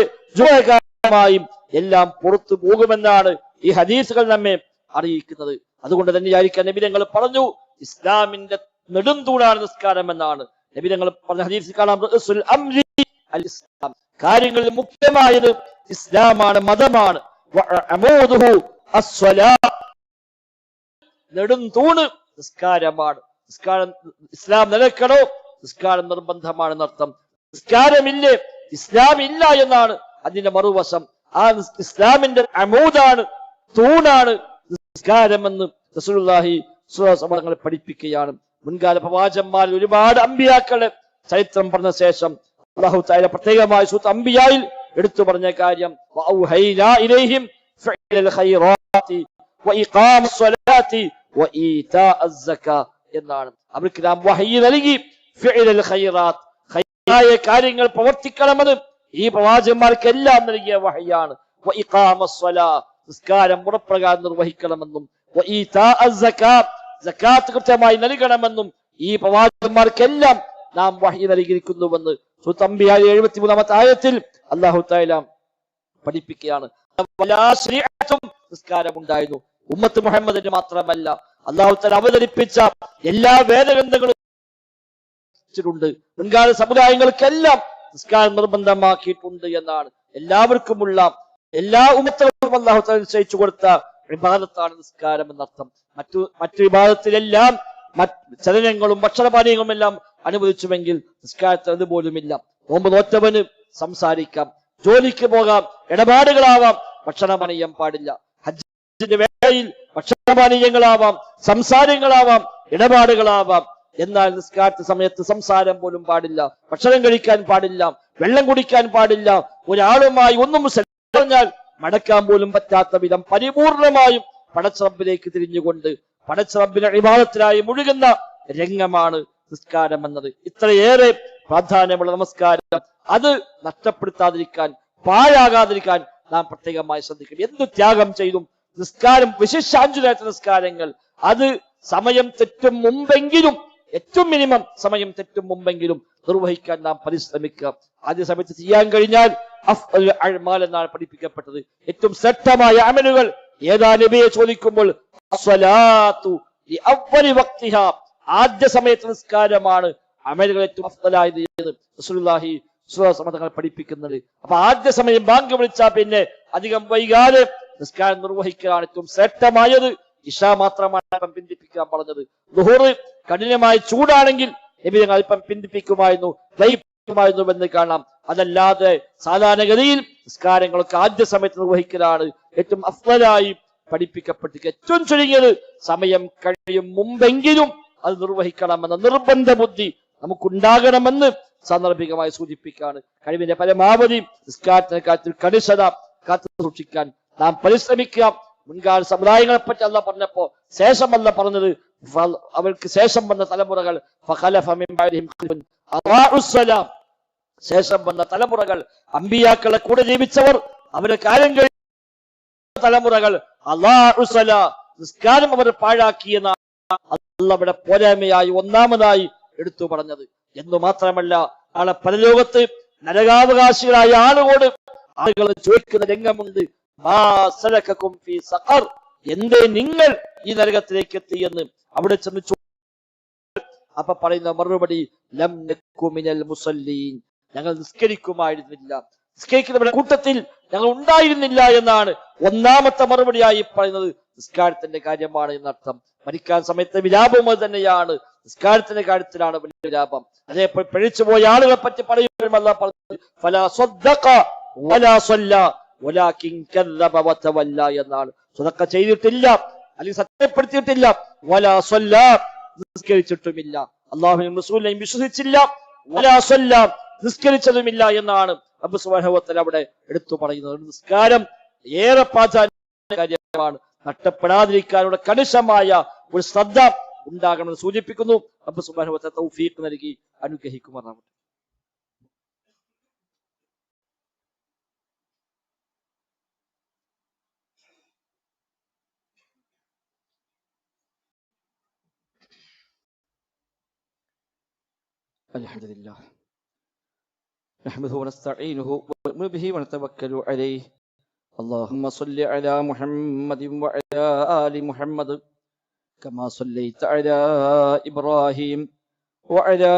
[SPEAKER 1] കാരണമായും എല്ലാം പുറത്തു പോകുമെന്നാണ് ഈ ഹദീസുകൾ നമ്മെ അറിയിക്കുന്നത്. അതുകൊണ്ട് തന്നെയായിരിക്കാം നബി തങ്ങൾ പറഞ്ഞു ഇസ്ലാമിന്റെ നെടുംതൂണാണ് നിസ്കാരം എന്നാണ്. നബി തങ്ങൾ പറഞ്ഞ ഹദീസിൽ കാണാം റഅസുൽ അംരി അൽ ഇസ്ലാം, കാര്യങ്ങളിൽ മുഖ്യമായത് ഇസ്ലാമാണ്, മതമാണ്. വഅമൂദുഹു അസ്സലാത്ത്, നെടുംതൂണ് നിസ്കാരമാണ്. നിസ്കാരം ഇസ്ലാം നിലക്കണോ നിസ്കാരം നിർബന്ധമാണെന്നർത്ഥം. നിസ്കാരമില്ലേ ഇസ്ലാം ഇല്ല എന്നാണ് അതിന്റെ മറുവശം. ആ ഇസ്ലാമിന്റെ അമൂദാണ്, തൂണാണ് നിസ്കാരമെന്ന് റസൂലുള്ളാഹി സ്വല്ലല്ലാഹു അലൈഹി വസല്ലം പഠിപ്പിക്കുകയാണ്. മുൻകാല പ്രവാചകന്മാരിൽ ഒരുപാട് അമ്പിയാക്കളെ ചരിത്രം പറഞ്ഞ ശേഷം അല്ലാഹു തആല പ്രത്യേകമായി സൂറത്ത് അംബിയായിൽ എടുത്തു പറഞ്ഞ കാര്യം വഔഹൈനാ ഇലൈഹിം ഫിഅലൽ ഖൈറാത്തി വഇഖാമസ് സ്വലാത്തി വഈതാഅസ് സക്കാ എന്നാണ്. അവർക്ക് നാം വഹയി നൽകി ഫിഅലൽ ഖൈറാത്ത്, ഖൈറായ കാര്യങ്ങൾ പ്രവർത്തിക്കണമെന്ന് ഈ പ്രവാചകന്മാർക്കെല്ലാം നൽകിയ വഹയാണ്. വഇഖാമസ് സ്വലാ, നിസ്കാരം മുറപ്രകാരം നിർവഹിക്കണമെന്നും വഈതാഅസ് സക്കാ, സക്കാത്ത് കൃത്യമായി നൽകണമെന്നും ഈ പ്രവാചകന്മാർക്കെല്ലാം നാം വഹയി നൽകിയിരിക്കുന്നുവെന്ന് സൂറത്ത് അംബിയാ 73-ാമത്തെ ആയത്തിൽ അല്ലാഹു തആല പഠിപ്പിക്കുകയാണ്. നിസ്കാരം ഉണ്ടായിരുന്നു. ഉമ്മത്ത് മുഹമ്മദിന് മാത്രമല്ല അല്ലാഹു തആല അവതരിപ്പിച്ച എല്ലാ വേദഗ്രന്ഥങ്ങളും മുൻകാല സമുദായങ്ങൾക്കെല്ലാം നിസ്കാരം നിർബന്ധമാക്കിയിട്ടുണ്ട് എന്നാണ്. എല്ലാവർക്കുമുള്ള എല്ലാ ഉമ്മത്തുകൾക്കും അല്ലാഹു തആല നിശ്ചയിച്ചു കൊടുത്ത ഇബാദത്താണ് നിസ്കാരം എന്നർത്ഥം. മറ്റു ഇബാദത്തിലെല്ലാം ചലനങ്ങളും ഭക്ഷണപാനീയങ്ങളും എല്ലാം അനുവദിച്ചുവെങ്കിൽ നിസ്കാരത്തിൽ അതുപോലുമില്ല. നോമ്പ് നോറ്റവന് സംസാരിക്കാം, ജോലിക്ക് പോകാം, ഇടപാടുകളാവാം, ഭക്ഷണപാനീയം പാടില്ല. ഹജ്ജിന്റെ വേളയിൽ ഭക്ഷണപാനീയങ്ങളാവാം, സംസാരങ്ങളാവാം, ഇടപാടുകളാവാം. എന്നാൽ നിസ്കാരത്തെ സമയത്ത് സംസാരം പോലും പാടില്ല, ഭക്ഷണം കഴിക്കാൻ പാടില്ല, വെള്ളം കുടിക്കാൻ പാടില്ല. ഒരാളുമായി ഒന്നും പറഞ്ഞാൽ മടക്കാൻ പോലും പറ്റാത്ത വിധം പരിപൂർണമായും പടച്ചറബിലേക്ക് തിരിഞ്ഞുകൊണ്ട് പടച്ചറബിന്റെ ഇബാദത്തിലായി മുഴുകുന്ന രംഗമാണ് നിസ്കാരം എന്നത്. ഇത്രയേറെ പ്രാധാന്യമുള്ള നമസ്കാരം അത് നഷ്ടപ്പെടുത്താതിരിക്കാൻ, പാഴാകാതിരിക്കാൻ നാം പ്രത്യേകമായി ശ്രദ്ധിക്കണം. എന്ത് ത്യാഗം ചെയ്തും നിസ്കാരം, വിശിഷ്ട 5 നേരത്തെ നിസ്കാരങ്ങൾ അത് സമയം തെറ്റും മുമ്പെങ്കിലും, ഏറ്റവും മിനിമം സമയം തെറ്റും മുമ്പെങ്കിലും നിർവഹിക്കാൻ നാം പരിശ്രമിക്കുക. ആദ്യ സമയത്ത് ചെയ്യാൻ കഴിഞ്ഞാൽ അഫ്ളൽ അഅ്മാൽ എന്നാണ് പഠിപ്പിക്കപ്പെട്ടത്. ഏറ്റവും ശ്രേഷ്ഠമായ അമലുകൾ ഏതാ നബിയെ ചോദിക്കുമ്പോൾ അസ്സലാത്തു ലിഅവ്വലി വഖ്തിഹാ, ആദ്യ സമയത്ത് നിസ്കാരമാണ് അമലുകൾ ഏറ്റവും അഫ്ളലായത് എന്ന് റസൂലുള്ളാഹി സ്വല്ലല്ലാഹു അലൈഹി വസല്ലം പഠിപ്പിക്കുന്നത്. അപ്പൊ ആദ്യ സമയം ബാങ്ക് വിളിച്ചാൽ പിന്നെ അധികം വൈകാതെ നിസ്കാരം നിർവഹിക്കലാണ് ഏറ്റവും ശ്രേഷ്ഠമായത്. ഇശ മാത്രമാണ് പിന്തിപ്പിക്കാൻ പറഞ്ഞത്. ദുഹൂർ കഠിനമായി ചൂടാണെങ്കിൽ നബി തങ്ങൾ അല്പം പിന്തിപ്പിക്കുമായിരുന്നു, എന്ന് കാണാം. അതല്ലാതെ സാധാരണഗതിയിൽ നിസ്കാരങ്ങളൊക്കെ ആദ്യ സമയത്ത് നിർവഹിക്കലാണ് ഏറ്റവും അഫ്ളലായി പഠിപ്പിക്കപ്പെട്ടു. ഏറ്റവും ചുരുങ്ങിയത് സമയം കഴിയും മുമ്പെങ്കിലും അത് നിർവഹിക്കണമെന്ന നിർബന്ധ ബുദ്ധി നമുക്കുണ്ടാകണമെന്ന് സാന്ദർഭികമായി സൂചിപ്പിക്കുകയാണ്. കഴിവിന്റെ പരമാവധി നിസ്കാരത്തിന്റെ കാര്യത്തിൽ കണിശത കാത്തു സൂക്ഷിക്കാൻ നാം പരിശ്രമിക്കുക. മുൻകാല സമുദായങ്ങളെ പറ്റി അല്ലാഹു പറഞ്ഞപ്പോ ശേഷം അല്ല പറഞ്ഞത് അവർക്ക് ശേഷം വന്ന തലമുറകൾ ശേഷം വന്ന തലമുറകൾ, അമ്പിയാക്കളെ കൂടെ ജീവിച്ചവർ, അവരുടെ കാര്യം കഴിഞ്ഞ തലമുറകൾ നിസ്കാരം അവർ പാഴാക്കിയെന്നാണ് അല്ലാഹുവിന്റെ പോരായ്മയായി ഒന്നാമതായി എടുത്തു പറഞ്ഞത്. എന്നു മാത്രമല്ല നാളെ പരലോകത്ത് നരകാവകാശികളായ ആളുകൾ ചോദിക്കുന്ന രംഗമുണ്ട്, എന്തേ നിങ്ങൾ ഈ നരകത്തിലേക്ക് എത്തിയെന്ന്. അവിടെ ചെന്ന് അപ്പൊ പറയുന്ന മറുപടി ലം നകു മിനൽ മുസല്ലീൻ, ഞങ്ങൾ നിസ്കരിക്കുമായിരുന്നില്ല, നിസ്കരിക്കുന്നവരുടെ കൂട്ടത്തിൽ ഞങ്ങൾ ഉണ്ടായിരുന്നില്ല എന്നാണ് ഒന്നാമത്തെ മറുപടിയായി പറയുന്നത്. നിസ്കാരത്തിന്റെ കാര്യമാണ് എന്നർത്ഥം. മരിക്കാൻ സമയത്ത് വിലാപം അത് തന്നെയാണ്. നിസ്കാരത്തിന്റെ കാര്യത്തിലാണ് വലിയ വിലാപം. അതേപോലെ പഴിച്ചുപോയ ആളുകളെ പറ്റി പറയുമ്പോൾ അല്ലാഹു പറഞ്ഞത് ഫലാ സ്വദ്ദഖ വലാ സ്വല്ലാ വലാകിൻ കദ്ദബ വതവല്ല എന്നാണ്. സ്വതക്ക ചെയ്തിട്ടില്ല, അല്ലെങ്കിൽ സത്യപ്പെടുത്തിയിട്ടില്ല, വലാ സ്വല്ലാ നിസ്കരിച്ചിട്ടുമില്ല, അല്ലാഹുവിനെയും റസൂലിനെയും വിശ്വസിച്ചില്ല, വലാ സ്വല്ലാ നിസ്കരിച്ചതുമില്ല എന്നാണ് റബ്ബ് സുബ്ഹാനഹു വ തആല അവിടെ എടുത്തു പറയുന്നത്. നിസ്കാരം ഏറെ പ്രാധാന്യമുള്ള കാര്യമാണ്. നഷ്ടപ്പെടാതിരിക്കാനുള്ള കണിശമായ ഒരു ശ്രദ്ധ ഉണ്ടാകണമെന്ന് സൂചിപ്പിക്കുന്നു. റബ്ബ് സുബ്ഹാനഹു വ തആല തൗഫീഖ് നൽകി അനുഗ്രഹിക്കുമാറാവട്ടെ. الحمد لله نحمده ونستعينه ونؤمن به ونتوكل عليه اللهم صل على محمد وعلى آل محمد كما صليت على إبراهيم وعلى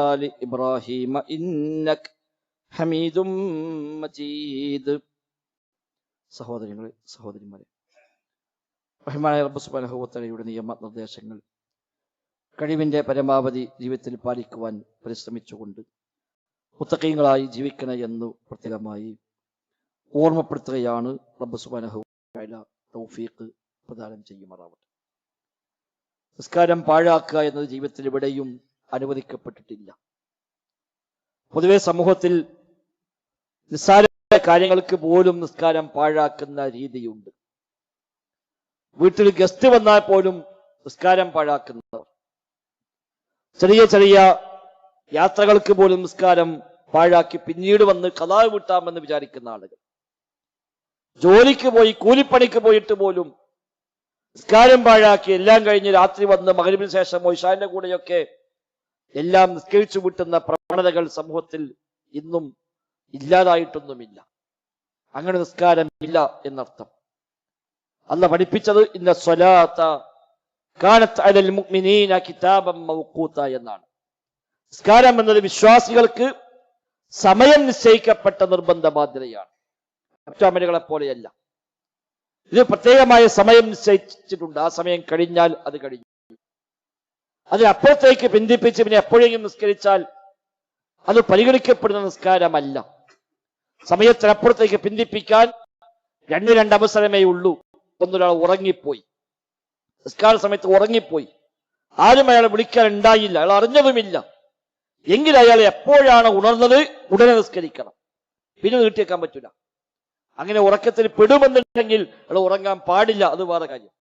[SPEAKER 1] آل إبراهيم إنك حميد مجيد സഹോദരങ്ങളെ സഹോദരിമാരെ, റഹ്മാനായ റബ്ബ് സുബ്ഹാനഹു വ തആലയുടെ നിയമ നിർദ്ദേശങ്ങൾ കഴിവിന്റെ പരമാവധി ജീവിതത്തിൽ പാലിക്കുവാൻ പരിശ്രമിച്ചുകൊണ്ട് മുത്തഖീങ്ങളായി ജീവിക്കണ എന്ന് പ്രത്യേകമായി ഓർമ്മപ്പെടുത്തുകയാണ്. റബ്ബ് സുബ്ഹാനഹു വ തആല തൗഫീഖ് പ്രദാനം ചെയ്യുമാറാവട്ടെ. നിസ്കാരം പാഴാക്കുക എന്നത് ജീവിതത്തിൽ എവിടെയും അനുവദിക്കപ്പെട്ടിട്ടില്ല. പൊതുവെ സമൂഹത്തിൽ നിസ്സാര കാര്യങ്ങൾക്ക് പോലും നിസ്കാരം പാഴാക്കുന്ന രീതിയുണ്ട്. വീട്ടിൽ ഗസ്റ്റ് വന്നാൽ പോലും നിസ്കാരം പാഴാക്കുന്നവർ, ചെറിയ ചെറിയ യാത്രകൾക്ക് പോലും നിസ്കാരം പാഴാക്കി പിന്നീട് വന്ന് ഖളാ വീട്ടാമെന്ന് വിചാരിക്കുന്ന ആളുകൾ, ജോലിക്ക് പോയി കൂലിപ്പണിക്ക് പോയിട്ട് പോലും നിസ്കാരം പാഴാക്കി എല്ലാം കഴിഞ്ഞ് രാത്രി വന്ന് മഗ്‌രിബിന് ശേഷമോ ഇശാന്റെ കൂടെയൊക്കെ എല്ലാം നിസ്കരിച്ചു വിട്ടുന്ന പ്രവണതകൾ സമൂഹത്തിൽ ഇന്നും ഇല്ലാതായിട്ടൊന്നുമില്ല. അങ്ങനെ നിസ്കാരം ഇല്ല എന്നർത്ഥം. അല്ലാഹു പഠിപ്പിച്ചത് ഇന്ന സ്വലാത്ത കാനത്ത് അലൽ മുഅ്മിനീന കിതാബൻ മൗഖൂത എന്നാണ്. നിസ്കാരം എന്നത് വിശ്വാസികൾക്ക് സമയം നിശ്ചയിക്കപ്പെട്ട നിർബന്ധ ബാധ്യതയാണ്. മറ്റു അമലുകളെ പോലെയല്ല. ഇത് പ്രത്യേകമായ സമയം നിശ്ചയിച്ചിട്ടുണ്ട്. ആ സമയം കഴിഞ്ഞാൽ അത് കഴിഞ്ഞു. അതിനപ്പുറത്തേക്ക് പിന്തിപ്പിച്ച് പിന്നെ എപ്പോഴെങ്കിലും നിസ്കരിച്ചാൽ അത് പരിഗണിക്കപ്പെടുന്ന നിസ്കാരമല്ല. സമയത്തിനപ്പുറത്തേക്ക് പിന്തിപ്പിക്കാൻ രണ്ട് അവസരമേ ഉള്ളൂ. ഒന്നൊരാൾ ഉറങ്ങിപ്പോയി, നിസ്കാര സമയത്ത് ഉറങ്ങിപ്പോയി, ആരും അയാളെ വിളിക്കാൻ ഉണ്ടായില്ല, അയാൾ അറിഞ്ഞതുമില്ല എങ്കിൽ അയാൾ എപ്പോഴാണ് ഉണർന്നത് ഉടനെ നിസ്കരിക്കണം, പിന്നെ നീട്ടിയേക്കാൻ പറ്റൂല. അങ്ങനെ ഉറക്കത്തിൽ പെടുമെന്നുണ്ടെങ്കിൽ അയാൾ ഉറങ്ങാൻ പാടില്ല, അത് വേറെ കാര്യം.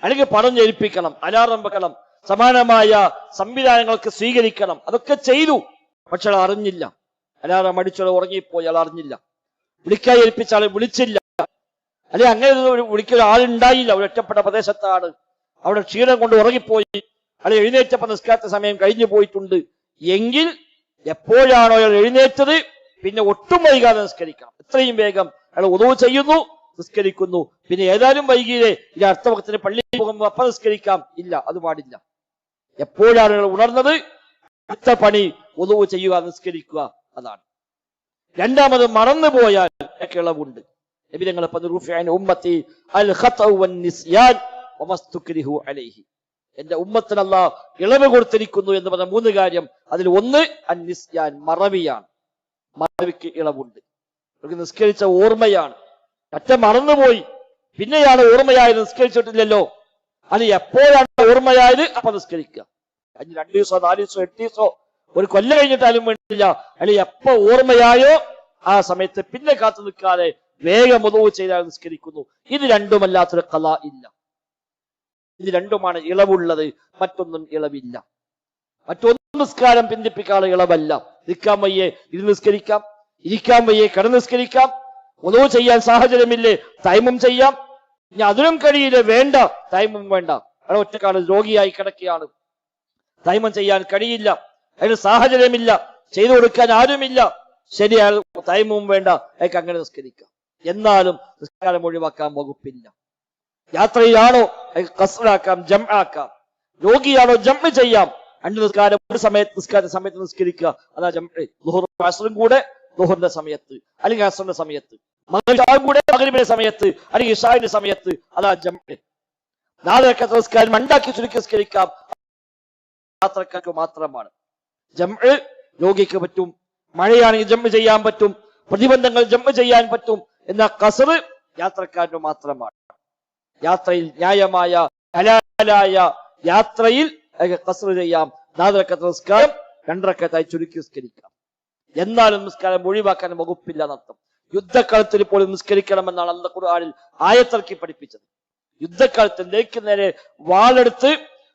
[SPEAKER 1] അല്ലെങ്കിൽ പറഞ്ഞേൽപ്പിക്കണം, അലാറം വെക്കണം, സമാനമായ സംവിധാനങ്ങളൊക്കെ സ്വീകരിക്കണം. അതൊക്കെ ചെയ്തു, പക്ഷെ അയാൾ അറിഞ്ഞില്ല. അലാറം അടിച്ചയാൾ ഉറങ്ങിപ്പോയി, അയാൾ അറിഞ്ഞില്ല. വിളിക്കാൻ ഏൽപ്പിച്ച ആളെ വിളിച്ചില്ല, അല്ലെ അങ്ങനെ വിളിക്കുന്ന ആളുണ്ടായില്ല, ഒരു ഒറ്റപ്പെട്ട പ്രദേശത്താണ്, അവിടെ ക്ഷീണം കൊണ്ട് ഉറങ്ങിപ്പോയി, അല്ലെ എഴുന്നേറ്റപ്പോൾ നിസ്കാരത്തെ സമയം കഴിഞ്ഞു പോയിട്ടുണ്ട് എങ്കിൽ എപ്പോഴാണോ അയാൾ എഴുന്നേറ്റത് പിന്നെ ഒട്ടും വൈകാതെ നിസ്കരിക്കണം. എത്രയും വേഗം അയാൾ ഉദു ചെയ്യുന്നു, നിസ്കരിക്കുന്നു. പിന്നെ ഏതായാലും വൈകിയില്ലേ, ഇത് അടുത്ത വക്തത്തിന് പള്ളിയിൽ പോകുമ്പോൾ അപ്പം നിസ്കരിക്കാം, ഇല്ല, അത് പാടില്ല. എപ്പോഴാണ് അയാൾ ഉണർന്നത് അടുത്ത പണി ഉദു ചെയ്യുക, നിസ്കരിക്കുക, അതാണ്. രണ്ടാമത് മറന്നുപോയാൽ ഇളവുണ്ട്. നബി തങ്ങൾ എന്റെ ഉമ്മത്തിന് അല്ലാഹ് ഇളവ് കൊടുത്തിരിക്കുന്നു എന്ന് പറഞ്ഞ 3 കാര്യം. അതിൽ ഒന്ന് അന്നിസ്യാൻ, മറവിയാണ്. മറവിക്ക് ഇളവുണ്ട്. നിസ്കരിച്ച ഓർമ്മയാണ്, മറ്റേ മറന്നുപോയി, പിന്നെയാണ് ഓർമ്മയായത്, നിസ്കരിച്ചിട്ടില്ലല്ലോ. അത് എപ്പോഴാണ് ഓർമ്മയായത് അപ്പൊ നിസ്കരിക്കുക. 2 ദിവസമോ 4 ദിവസമോ 8 ദിവസമോ ഒരു കൊല്ലം കഴിഞ്ഞിട്ടാലും വേണ്ടില്ല, അല്ലെങ്കിൽ എപ്പോ ഓർമ്മയായോ ആ സമയത്ത് പിന്നെ കാത്തു നിൽക്കാതെ വേഗം ഉദു ചെയ്താൽ നിസ്കരിക്കുന്നു. ഇത് രണ്ടുമല്ലാത്തൊരു ഖളാ ഇല്ല. ഇത് രണ്ടുമാണ് ഇളവുള്ളത്, മറ്റൊന്നും ഇളവില്ല. മറ്റൊന്നും നിസ്കാരം പിന്തിപ്പിക്കാനുള്ള ഇളവല്ല. നിൽക്കാൻ വയ്യേ ഇത് നിസ്കരിക്കാം, ഇരിക്കാൻ വയ്യേ കിടന്ന് നിസ്കരിക്കാം, ഉദു ചെയ്യാൻ സാഹചര്യമില്ലേ തൈമും ചെയ്യാം. ഇനി അതിനും കഴിയില്ല, വേണ്ട തൈമും വേണ്ട, അവിടെ ഒറ്റക്കാണ് രോഗിയായി കിടക്കുകയാണ്, തൈമം ചെയ്യാൻ കഴിയില്ല, അതിന് സാഹചര്യമില്ല, ചെയ്തു കൊടുക്കാൻ ആരുമില്ല, ശരിയാണ് തൈമും വേണ്ട, അയാൾക്ക് അങ്ങനെ നിസ്കരിക്കാം. എന്നാലും നിസ്കാരം ഒഴിവാക്കാൻ വകുപ്പില്ല. യാത്രയിലാണോ ഖസ്റാക്കാം, ജംആക്കാം. രോഗിയാണോ ജംഅ് ചെയ്യാം. 2 നിസ്കാരം ഒരു സമയത്ത് നിസ്കാര സമയത്ത് നിസ്കരിക്കുക, അതാ ജംഅ്. ളുഹറും അസ്റും കൂടെ ളുഹറിന്റെ സമയത്ത്, അല്ലെങ്കിൽ അസ്റിന്റെ സമയത്ത്, മഗ്‌രിബും കൂടെ മഗ്‌രിബിന്റെ സമയത്ത്, അല്ലെങ്കിൽ ഇശാഇന്റെ സമയത്ത്, അതാ ജംഅ്. 4 റക്അത്ത് നിസ്കാരം ഉണ്ടാക്കി ചുരുക്കി നിസ്കരിക്കാം, യാത്രക്കാർക്ക് മാത്രമാണ്. ജംഅ് രോഗിക്ക് പറ്റും, മഴയാണെങ്കിൽ ജംഅ് ചെയ്യാൻ പറ്റും, പ്രതിബന്ധങ്ങൾ ജംഅ് ചെയ്യാൻ പറ്റും. എന്നാൽ ഖസ്ർ യാത്രക്കാരന് മാത്രമാണ്. യാത്രയിൽ ന്യായമായ ഹലാലായ യാത്രയിൽ ഖസ്ർ ചെയ്യാം. 4 റക്അത്ത് നിസ്കാരം 2 റക്അത്തായി ചുരുക്കി നിസ്കരിക്കാം. എന്നാലും നിസ്കാരം ഒഴിവാക്കാൻ വകുപ്പില്ല എന്നർത്ഥം. യുദ്ധക്കാലത്തിൽ പോലും നിസ്കരിക്കണമെന്നാണ് അല്ലാഹു ഖുർആനിൽ ആയത്തിറക്കി പഠിപ്പിച്ചത്. യുദ്ധക്കാലത്ത് നേർക്ക് നേരെ വാളെടുത്ത്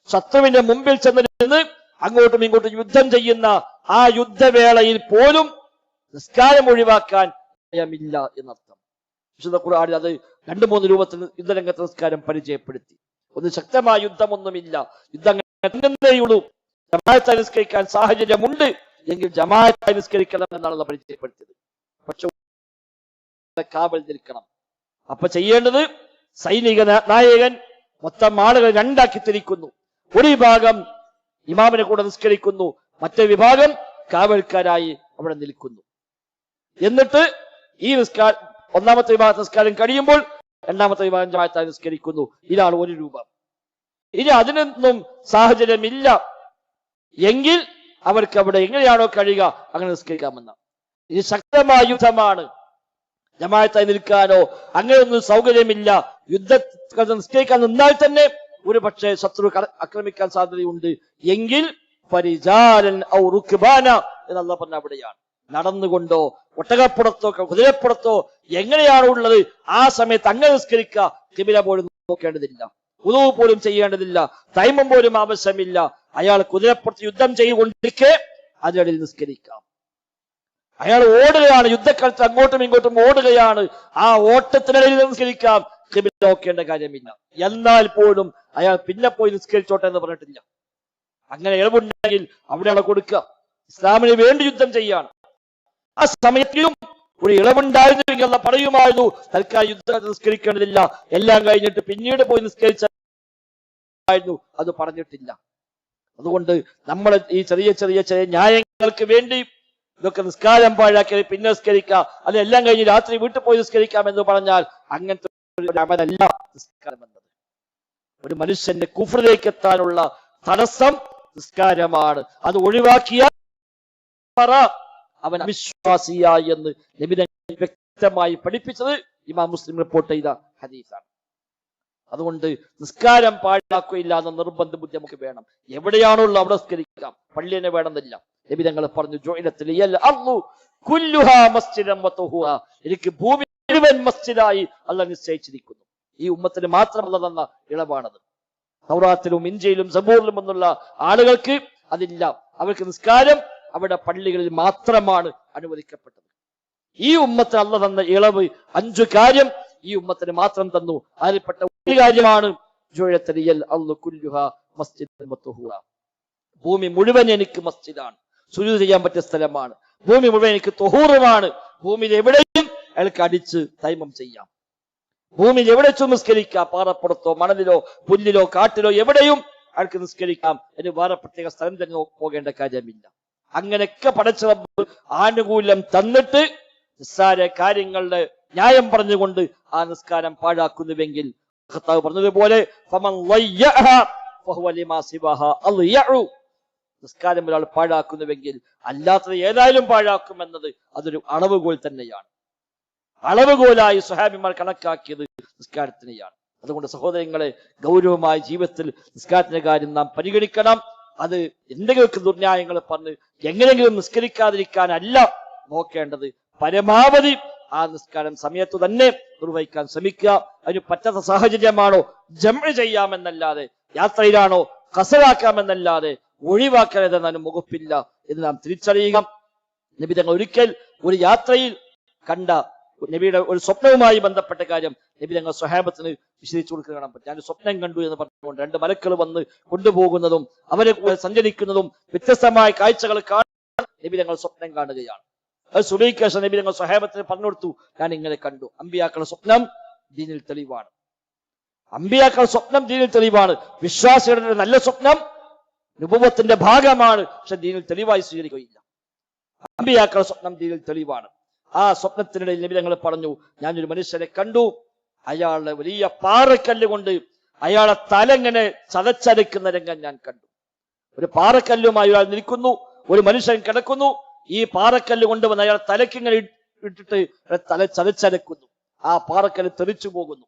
[SPEAKER 1] ശത്രുവിന്റെ മുമ്പിൽ ചെന്ന് നിന്ന് അങ്ങോട്ടും ഇങ്ങോട്ടും യുദ്ധം ചെയ്യുന്ന ആ യുദ്ധവേളയിൽ പോലും നിസ്കാരം ഒഴിവാക്കാൻ ഭയമില്ല എന്നർത്ഥം. വിശുദ്ധ ഖുർആനിൽ അത് 2-3 രൂപത്തിൽ യുദ്ധരംഗത്ത് നിസ്കാരം പരിചയപ്പെടുത്തി. ഒന്ന് ശക്തമായ യുദ്ധമൊന്നുമില്ല, യുദ്ധം ഉള്ളൂ, ജമാഅത്തായി നിസ്കരിക്കാൻ സാഹചര്യമുണ്ട് എങ്കിൽ ജമാഅത്തായി നിസ്കരിക്കണം എന്നാണ് പരിചയപ്പെടുത്തിയത്. പക്ഷെ കാവൽ നിൽക്കണം. അപ്പൊ ചെയ്യേണ്ടത് സൈനിക നായകൻ മൊത്തം ആളുകൾ രണ്ടാക്കി തിരിക്കുന്നു. ഒരു വിഭാഗം ഇമാമിനെ കൂടെ നിസ്കരിക്കുന്നു, മറ്റേ വിഭാഗം കാവൽക്കാരായി അവിടെ നിൽക്കുന്നു. എന്നിട്ട് ഈ ഒന്നാമത്തെ വിഭാഗ നിസ്കാരം കഴിയുമ്പോൾ രണ്ടാമത്തെ വിഭാഗം ജമാഅത്തായി നിസ്കരിക്കുന്നു. ഇതാണ് ഒരു രൂപം. ഇനി അതിനൊന്നും സാഹചര്യമില്ല എങ്കിൽ അവർക്ക് അവിടെ എങ്ങനെയാണോ കഴിയുക അങ്ങനെ നിസ്കരിക്കാമെന്ന. ഇത് ശക്തമായ യുദ്ധമാണ്. ജമാഅത്തായി നിൽക്കാനോ അങ്ങനെയൊന്നും സൗകര്യമില്ല. നിസ്കരിക്കാൻ നിന്നാൽ തന്നെ ഒരു പക്ഷേ ശത്രു ആക്രമിക്കാൻ സാധ്യതയുണ്ട് എങ്കിൽ പരിജാലൻ ഔ റുക്ബാന എന്നുള്ള പറഞ്ഞ അവിടെയാണ്. നടന്നുകൊണ്ടോ ഒട്ടകപ്പുറത്തോ കുതിരപ്പുറത്തോ എങ്ങനെയാണോ ഉള്ളത് ആ സമയത്ത് അങ്ങനെ നിസ്കരിക്കുക. ഖിബില പോലും നോക്കേണ്ടതില്ല, ഉദു പോലും ചെയ്യേണ്ടതില്ല, തൈമം പോലും ആവശ്യമില്ല. അയാൾ കുതിരപ്പുറത്ത് യുദ്ധം ചെയ്തുകൊണ്ടിരിക്കെ അതിനിടയിൽ നിസ്കരിക്കാം. അയാൾ ഓടുകയാണ്, യുദ്ധക്കാലത്ത് അങ്ങോട്ടും ഇങ്ങോട്ടും ഓടുകയാണ്. ആ ഓട്ടത്തിനിടയിൽ നിസ്കരിക്കാം, ഖിബില നോക്കേണ്ട കാര്യമില്ല. എന്നാൽ പോലും അയാൾ പിന്നെ പോയി നിസ്കരിച്ചോട്ടെ എന്ന് പറഞ്ഞിട്ടില്ല. അങ്ങനെ ഇളവുണ്ടെങ്കിൽ അവിടെയാണ് കൊടുക്കുക. ഇസ്ലാമിന് വേണ്ടി യുദ്ധം ചെയ്യാണ്. ആ സമയത്തിലും ഒരു ഇളവുണ്ടായിരുന്നുവെങ്കിൽ അല്ലാഹ് പറയുമായിരുന്നു തൽക്കാലം യുദ്ധം നിസ്കരിക്കേണ്ടതില്ല, എല്ലാം കഴിഞ്ഞിട്ട് പിന്നീട് പോയി നിസ്കരിച്ചായിരുന്നു. അത് പറഞ്ഞിട്ടില്ല. അതുകൊണ്ട് നമ്മൾ ഈ ചെറിയ ചെറിയ ചെറിയ ന്യായങ്ങൾക്ക് വേണ്ടി ഇതൊക്കെ നിസ്കാരം പാഴാക്കി പിന്നെ നിസ്കരിക്കാം, അതെല്ലാം കഴിഞ്ഞ് രാത്രി വീട്ടിൽ പോയി നിസ്കരിക്കാം എന്ന് പറഞ്ഞാൽ അങ്ങനത്തെ ഒരു അമലല്ല നിസ്കാരം എന്നത്. ഒരു മനുഷ്യന്റെ കുഫറിലേക്ക് എത്താനുള്ള തടസ്സം നിസ്കാരമാണ്. അത് ഒഴിവാക്കിയാൽ അവൻ അവിശ്വാസിയായി എന്ന് നബി വ്യക്തമായി പഠിപ്പിച്ചത് ഇമാം മുസ്ലിം റിപ്പോർട്ട് ചെയ്ത ഹദീസാണ്. അതുകൊണ്ട് നിസ്കാരം പാഴാക്കുകയില്ല എന്ന നിർബന്ധ ബുദ്ധി നമുക്ക് വേണം. എവിടെയാണോ ഉള്ളത് അവിടെ നിസ്കരിക്കാം, പള്ളി തന്നെ വേണമെന്നില്ല. നബി തങ്ങൾ പറഞ്ഞു എനിക്ക് ഭൂമി മുഴുവൻ മസ്ജിദായി അല്ലാഹ് നിശ്ചയിച്ചിരിക്കുന്നു. ഈ ഉമ്മത്തിന് മാത്രമല്ല തന്ന ഇളവാണത്. തൗറാത്തിലും ഇഞ്ചിയിലും സബൂറിലും എന്നുള്ള ആളുകൾക്ക് അതില്ല. അവർക്ക് നിസ്കാരം അവിടെ പള്ളികളിൽ മാത്രമാണ് അനുവദിക്കപ്പെട്ടത്. ഈ ഉമ്മത്തിന് അല്ലാഹ് തന്ന ഇളവ് 5 കാര്യം ഈ ഉമ്മത്തിന് മാത്രം തന്നു. അതിൽപ്പെട്ട ഒരു കാര്യമാണ് ഭൂമി മുഴുവൻ എനിക്ക് മസ്ജിദാണ്, സുജൂദ് ചെയ്യാൻ പറ്റിയ സ്ഥലമാണ്. ഭൂമി മുഴുവൻ എനിക്ക് തൊഹൂറുമാണ്. ഭൂമിയിൽ എവിടെയും അയാൾക്ക് അടിച്ച് തൈമം ചെയ്യാം. ഭൂമിയിൽ എവിടെ വെച്ചും നിസ്കരിക്കാം. പാറപ്പുറത്തോ മണലിലോ പുല്ലിലോ കാട്ടിലോ എവിടെയും അയാൾക്ക് നിസ്കരിക്കാം. അതിന് വേറെ പ്രത്യേക സ്ഥലം തന്നെ പോകേണ്ട കാര്യമില്ല. അങ്ങനെയൊക്കെ പടച്ച റബ്ബ് ആനുകൂല്യം തന്നിട്ട് നിസ്സാര കാര്യങ്ങളുടെ ന്യായം പറഞ്ഞുകൊണ്ട് ആ നിസ്കാരം പാഴാക്കുന്നുവെങ്കിൽ പറഞ്ഞതുപോലെ നിസ്കാരം ഒരാൾ പാഴാക്കുന്നുവെങ്കിൽ അല്ലാത്തത് ഏതായാലും പാഴാക്കുമെന്നത് അതൊരു അളവുകോൽ തന്നെയാണ്. അളവുകോലായി സ്വഹാബിമാർ കണക്കാക്കിയത് നിസ്കാരത്തിനെയാണ്. അതുകൊണ്ട് സഹോദരങ്ങളെ, ഗൗരവമായ ജീവിതത്തിൽ നിസ്കാരത്തിന്റെ കാര്യം നാം പരിഗണിക്കണം. അത് എന്തെങ്കിലും ദുർന്യായങ്ങൾ പറഞ്ഞ് എങ്ങനെയെങ്കിലും നിസ്കരിക്കാതിരിക്കാനല്ല നോക്കേണ്ടത്. പരമാവധി ആ നിസ്കാരം സമയത്ത് തന്നെ നിർവഹിക്കാൻ ശ്രമിക്കുക. അതിന് പറ്റാത്ത സാഹചര്യമാണോ ജംഅ് ചെയ്യാമെന്നല്ലാതെ, യാത്രയിലാണോ ഖസറാക്കാമെന്നല്ലാതെ ഒഴിവാക്കാനെന്നാലും മുഖപ്പില്ല എന്ന് നാം തിരിച്ചറിയുക. നബി തങ്ങൾ ഒരിക്കൽ ഒരു യാത്രയിൽ കണ്ട നബിയുടെ ഒരു സ്വപ്നവുമായി ബന്ധപ്പെട്ട കാര്യം നബി തങ്ങൾ സ്വഹാബത്തിന് വിശദീകരിച്ചു കൊടുക്കാൻ പറ്റും. ഞാൻ സ്വപ്നം കണ്ടു എന്ന് പറഞ്ഞുകൊണ്ട് 2 മലക്കൾ വന്ന് കൊണ്ടുപോകുന്നതും അവരെ കൂടെ സഞ്ചരിക്കുന്നതും വ്യത്യസ്തമായ കാഴ്ചകൾ കാണാൻ നബി തങ്ങൾ സ്വപ്നം കാണുകയാണ്. അത് സുബഹിക്ക് ശേഷം നബി തങ്ങൾ സ്വഹാബത്തിന് പറഞ്ഞു കൊടുത്തു, ഞാൻ ഇങ്ങനെ കണ്ടു. അമ്പിയാക്കളുടെ സ്വപ്നം ദീനിൽ തെളിവാണ്. അമ്പിയാക്കളുടെ സ്വപ്നം ദീനിൽ തെളിവാണ്. വിശ്വാസികളുടെ നല്ല സ്വപ്നം നുബുവത്തിന്റെ ഭാഗമാണ്, പക്ഷെ ദീനിൽ തെളിവായി സ്വീകരിക്കുകയില്ല. അമ്പിയാക്കളുടെ സ്വപ്നം ദീനിൽ തെളിവാണ്. ആ സ്വപ്നത്തിനിടയിൽ നബി തങ്ങൾ പറഞ്ഞു, ഞാനൊരു മനുഷ്യനെ കണ്ടു. അയാളുടെ വലിയ പാറക്കല്ല് കൊണ്ട് അയാളെ തലങ്ങനെ ചതച്ചരക്കുന്ന രംഗം ഞാൻ കണ്ടു. ഒരു പാറക്കല്ലുമായി അയാൾ നിൽക്കുന്നു, ഒരു മനുഷ്യൻ കിടക്കുന്നു. ഈ പാറക്കല്ല് കൊണ്ടുവന്ന് അയാൾ തലക്കിങ്ങനെ ഇട്ടിട്ട് തല ചതച്ചരക്കുന്നു. ആ പാറക്കല്ല് തെറിച്ചു പോകുന്നു.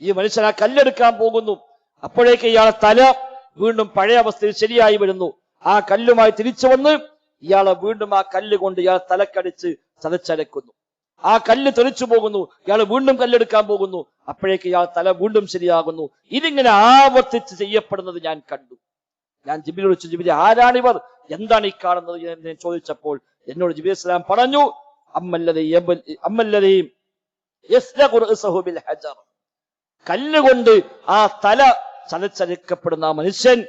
[SPEAKER 1] ഈ മനുഷ്യൻ ആ കല്ലെടുക്കാൻ പോകുന്നു. അപ്പോഴേക്ക് ഇയാളെ തല വീണ്ടും പഴയ അവസ്ഥയിൽ ശരിയായി വരുന്നു. ആ കല്ലുമായി തിരിച്ചു വന്ന് ഇയാളെ വീണ്ടും ആ കല്ല് കൊണ്ട് ഇയാൾ തലക്കടിച്ച് ചതച്ചരക്കുന്നു. ആ കല്ല് തെറിച്ചു പോകുന്നു. ഇയാൾ വീണ്ടും കല്ലെടുക്കാൻ പോകുന്നു. അപ്പോഴേക്ക് ഇയാൾ തല വീണ്ടും ശരിയാകുന്നു. ഇതിങ്ങനെ ആവർത്തിച്ച് ചെയ്യപ്പെടുന്നത് ഞാൻ കണ്ടു. ഞാൻ ജിബ്രീൽ വിളിച്ചു, ജിബ്രീൽ ആരാണിവർ, എന്താണ് ഈ കാണുന്നത് എന്ന് ചോദിച്ചപ്പോൾ എന്നോട് ജിബ്രീൽ അലൈഹിസ്സലാം പറഞ്ഞു, കല്ലുകൊണ്ട് ആ തല ചതച്ചരക്കപ്പെടുന്ന ആ മനുഷ്യൻ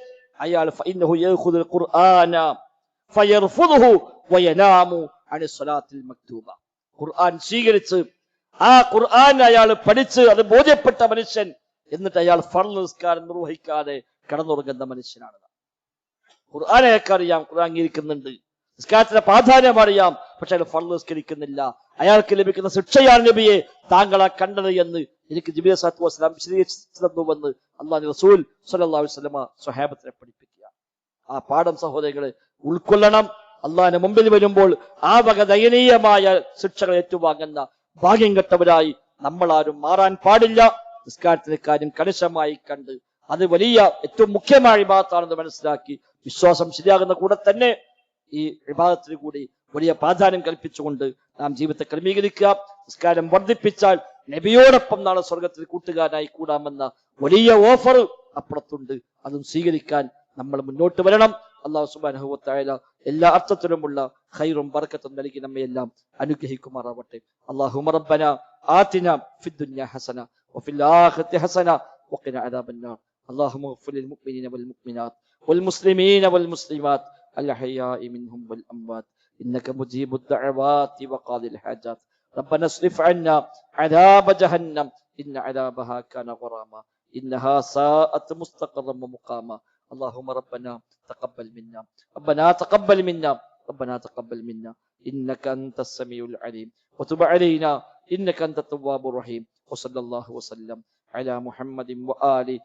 [SPEAKER 1] അയാൾ ഫഇന്നഹു യഖുദുൽ ഖുർആന ഫയർഫുദുഹു വയനാമു അനി സ്വലാത്തിൽ മക്തൂബ. ഖുർആൻ സ്വീകരിച്ച് ആ ഖുർആൻ അയാൾ പഠിച്ച് അത് ബോധ്യപ്പെട്ട മനുഷ്യൻ, എന്നിട്ട് അയാൾ ഫർള് നിസ്കാരം നിർവഹിക്കാതെ കടന്നുറങ്ങുന്ന മനുഷ്യനാണ്. ഖുർആൻ അയാൾക്ക് അറിയാം, ഖുർആൻ അംഗീകരിക്കുന്നുണ്ട്, നിസ്കാരത്തിന്റെ പ്രാധാന്യം അറിയാം, പക്ഷെ അയാൾ ഫർള് നിസ്കരിക്കുന്നില്ല. അയാൾക്ക് ലഭിക്കുന്ന ശിക്ഷയാണ് നബിയെ താങ്കളാ കണ്ടത് എന്ന് എനിക്ക് ജിബ്രീൽ സ്വല്ലല്ലാഹു അലൈഹി വസല്ലം വിശദീകരിച്ചു തന്നുവെന്ന് അല്ലാഹുവിന്റെ റസൂൽ സ്വല്ലല്ലാഹു അലൈഹി വസല്ലം സ്വഹാബത്തിനെ പഠിപ്പിക്കുക. ആ പാഠം സഹോദരങ്ങളെ ഉൾക്കൊള്ളണം. അള്ളാഹിന്റെ മുമ്പിൽ വരുമ്പോൾ ആ വക ദയനീയമായ ശിക്ഷകൾ ഏറ്റുവാങ്ങുന്ന ഭാഗ്യം കെട്ടവരായി നമ്മളാരും മാറാൻ പാടില്ല. നിസ്കാരത്തിന്റെ കാര്യം കണിശമായി കണ്ട് അത് വലിയ ഏറ്റവും മുഖ്യമായ ഇബാദത്താണെന്ന് മനസ്സിലാക്കി വിശ്വാസം ശരിയാകുന്ന കൂടെ തന്നെ ഈ ഇബാദത്തിന് കൂടി വലിയ പ്രാധാന്യം കൽപ്പിച്ചുകൊണ്ട് നാം ജീവിതത്തെ ക്രമീകരിക്കുക. നിസ്കാരം വർദ്ധിപ്പിച്ചാൽ നബിയോടൊപ്പം നാളെ സ്വർഗത്തിൽ കൂട്ടുകാരായി കൂടാമെന്ന വലിയ ഓഫർ അപ്പുറത്തുണ്ട്. അതും സ്വീകരിക്കാൻ നമ്മൾ മുന്നോട്ട് വരണം. അല്ലാഹു സുബ്ഹാനഹു വ തആല എല്ലാ അർത്ഥത്തിലുമുള്ള ഖൈറും ബറക്കത്തും നൽകി നമ്മയെല്ലാം അനുഗ്രഹിക്കുമാറാവട്ടെ. അല്ലാഹുമ്മ റബ്ബനാ ആതിനാ ഫിദ് ദുനിയ ഹസന വഫിൽ ആഖിറതി ഹസന വഖിനാ അദാബന്നാർ. അല്ലാഹുമ്മ ഗ്ഫിർ ലിൽ മുഅ്മിനീന വൽ മുഅ്മിനാത്ത് വൽ മുസ്ലിമീന വൽ മുസ്ലിമാത്ത് الأحياء منهم والأموات إنك مجيب الدعوات وقاضي الحاجات. ربنا اصرف عنا عذاب جهنم إن عذابها كان غراما إنها ساءت مستقرا ومقاما. اللهم ربنا تقبل منا ربنا تقبل منا ربنا تقبل منا إنك أنت السميع العليم وتب علينا إنك أنت التواب الرحيم. وصلى الله وسلم على محمد وآله